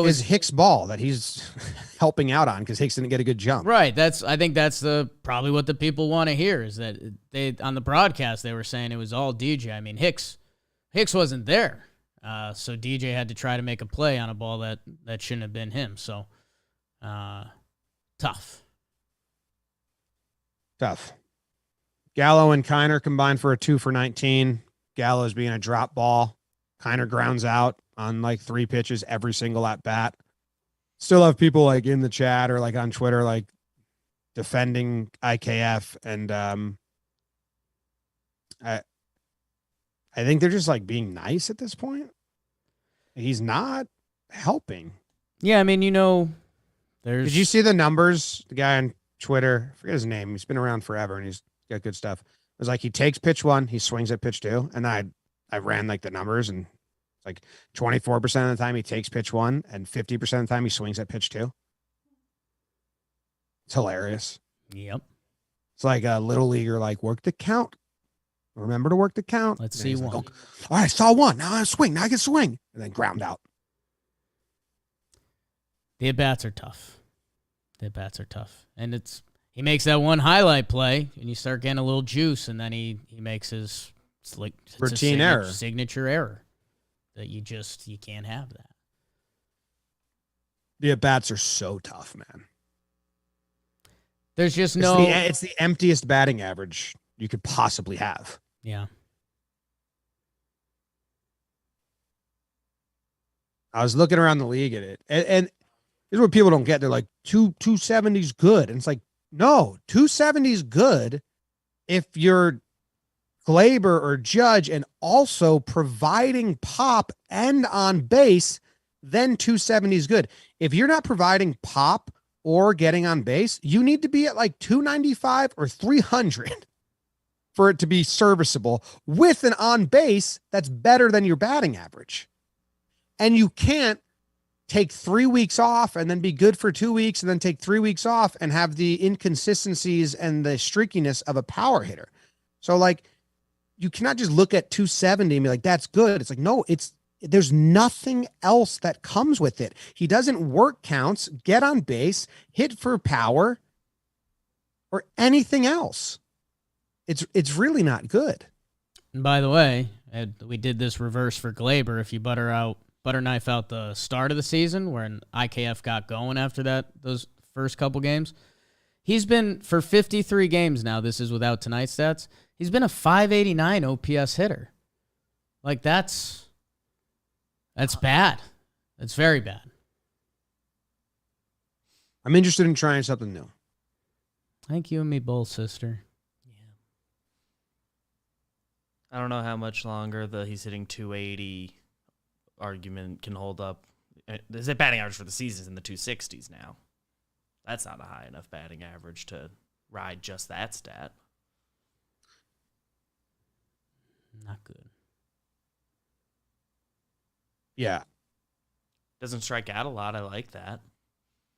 is Hicks' ball that he's helping out on because Hicks didn't get a good jump. Right. I think that's probably what the people want to hear is that they on the broadcast they were saying it was all DJ. Hicks wasn't there. So DJ had to try to make a play on a ball that shouldn't have been him. So, tough. Gallo and Kiner combined for a 2 for 19. Gallo's being a drop ball. Kiner grounds out on 3 pitches every single at bat. Still have people in the chat or on Twitter defending IKF, and I think they're just being nice at this point. He's not helping. Yeah, there's. Did you see the numbers? The guy on Twitter, I forget his name. He's been around forever and he's got good stuff. It was he takes pitch 1, he swings at pitch 2, and I ran the numbers, and it's 24% of the time he takes pitch 1 and 50% of the time he swings at pitch 2. It's hilarious. Yep. It's like a little leaguer, work the count. Remember to work the count. Let's see one. All right, I saw 1. Now I swing. Now I can swing. And then ground out. The at-bats are tough. And he makes that one highlight play, and you start getting a little juice, and then he makes his routine error. Signature error that you can't have that. The at-bats are so tough, man. There's just it's the emptiest batting average you could possibly have. Yeah. I was looking around the league at it, and here's what people don't get. They're 270's good. And it's no, 270's good if you're Glaber or Judge and also providing pop and on base, then 270's good. If you're not providing pop or getting on base, you need to be at 295 or 300 for it to be serviceable with an on base that's better than your batting average. And you can't take 3 weeks off and then be good for 2 weeks and then take 3 weeks off and have the inconsistencies and the streakiness of a power hitter. So you cannot just look at 270 and be that's good. It's no, there's nothing else that comes with it. He doesn't work counts, get on base, hit for power, or anything else. It's really not good. And by the way, we did this reverse for Glaber. If you butter knife out the start of the season when IKF got going after those first couple games, he's been for 53 games now. This is without tonight's stats. He's been a 589 OPS hitter. That's That's bad. That's very bad. I'm interested in trying something new. I think you and me both, sister. I don't know how much longer he's hitting 280 argument can hold up. The batting average for the season is in the 260s now. That's not a high enough batting average to ride just that stat. Not good. Yeah. Doesn't strike out a lot. I like that.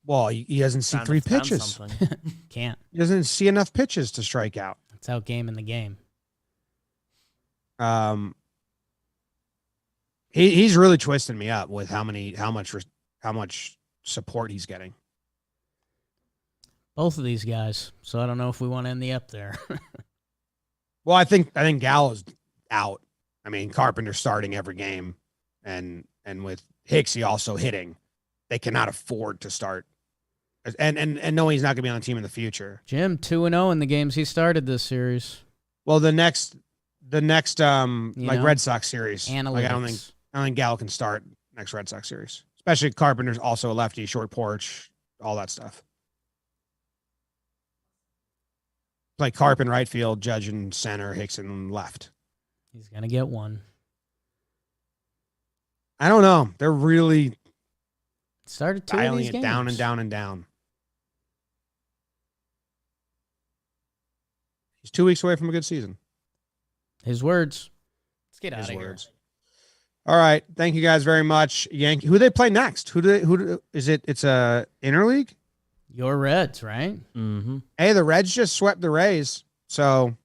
Well, he doesn't see three pitches. Can't. He doesn't see enough pitches to strike out. That's out gaming the game. He's really twisting me up with how much support he's getting. Both of these guys. So I don't know if we want to end the up there. Well, I think Gallo's out. I mean, Carpenter's starting every game, and with Hicksy also hitting, they cannot afford to start. And knowing he's not going to be on the team in the future. Jim 2-0 in the games he started this series. Well, the next Red Sox series, Analytics. like I don't think Gallo can start next Red Sox series, especially Carpenter's also a lefty, short porch, all that stuff. Like Carpenter right field, Judge in center, Hickson left. He's going to get one. I don't know. They're really started two dialing of these it down games. and down and down. He's 2 weeks away from a good season. His words. Let's get out His of words. here. All right. Thank you guys very much. Yankee. Who do they play next? It's a interleague? Your Reds, right? Mm-hmm. Hey, the Reds just swept the Rays. So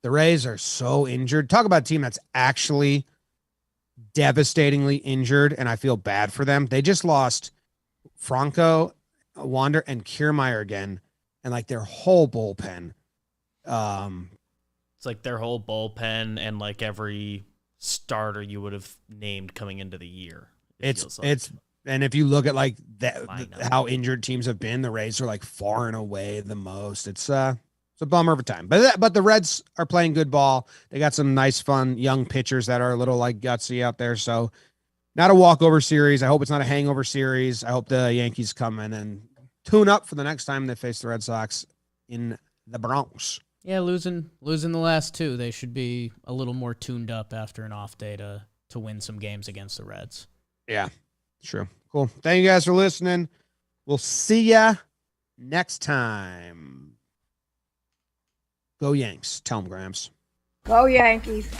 the Rays are so injured. Talk about a team that's actually devastatingly injured, and I feel bad for them. They just lost Franco, Wander, and Kiermaier again, and like their whole bullpen. It's like their whole bullpen and like every starter you would have named coming into the year. And if you look at like how injured teams have been, the Rays are like far and away the most. It's a bummer of a time, but the Reds are playing good ball. They got some nice, fun young pitchers that are a little like gutsy out there. So not a walkover series. I hope it's not a hangover series. I hope the Yankees come in and tune up for the next time they face the Red Sox in the Bronx. Yeah, losing the last two, they should be a little more tuned up after an off day to win some games against the Reds. Yeah, true. Cool. Thank you guys for listening. We'll see ya next time. Go Yanks. Tell them, Grams. Go Yankees.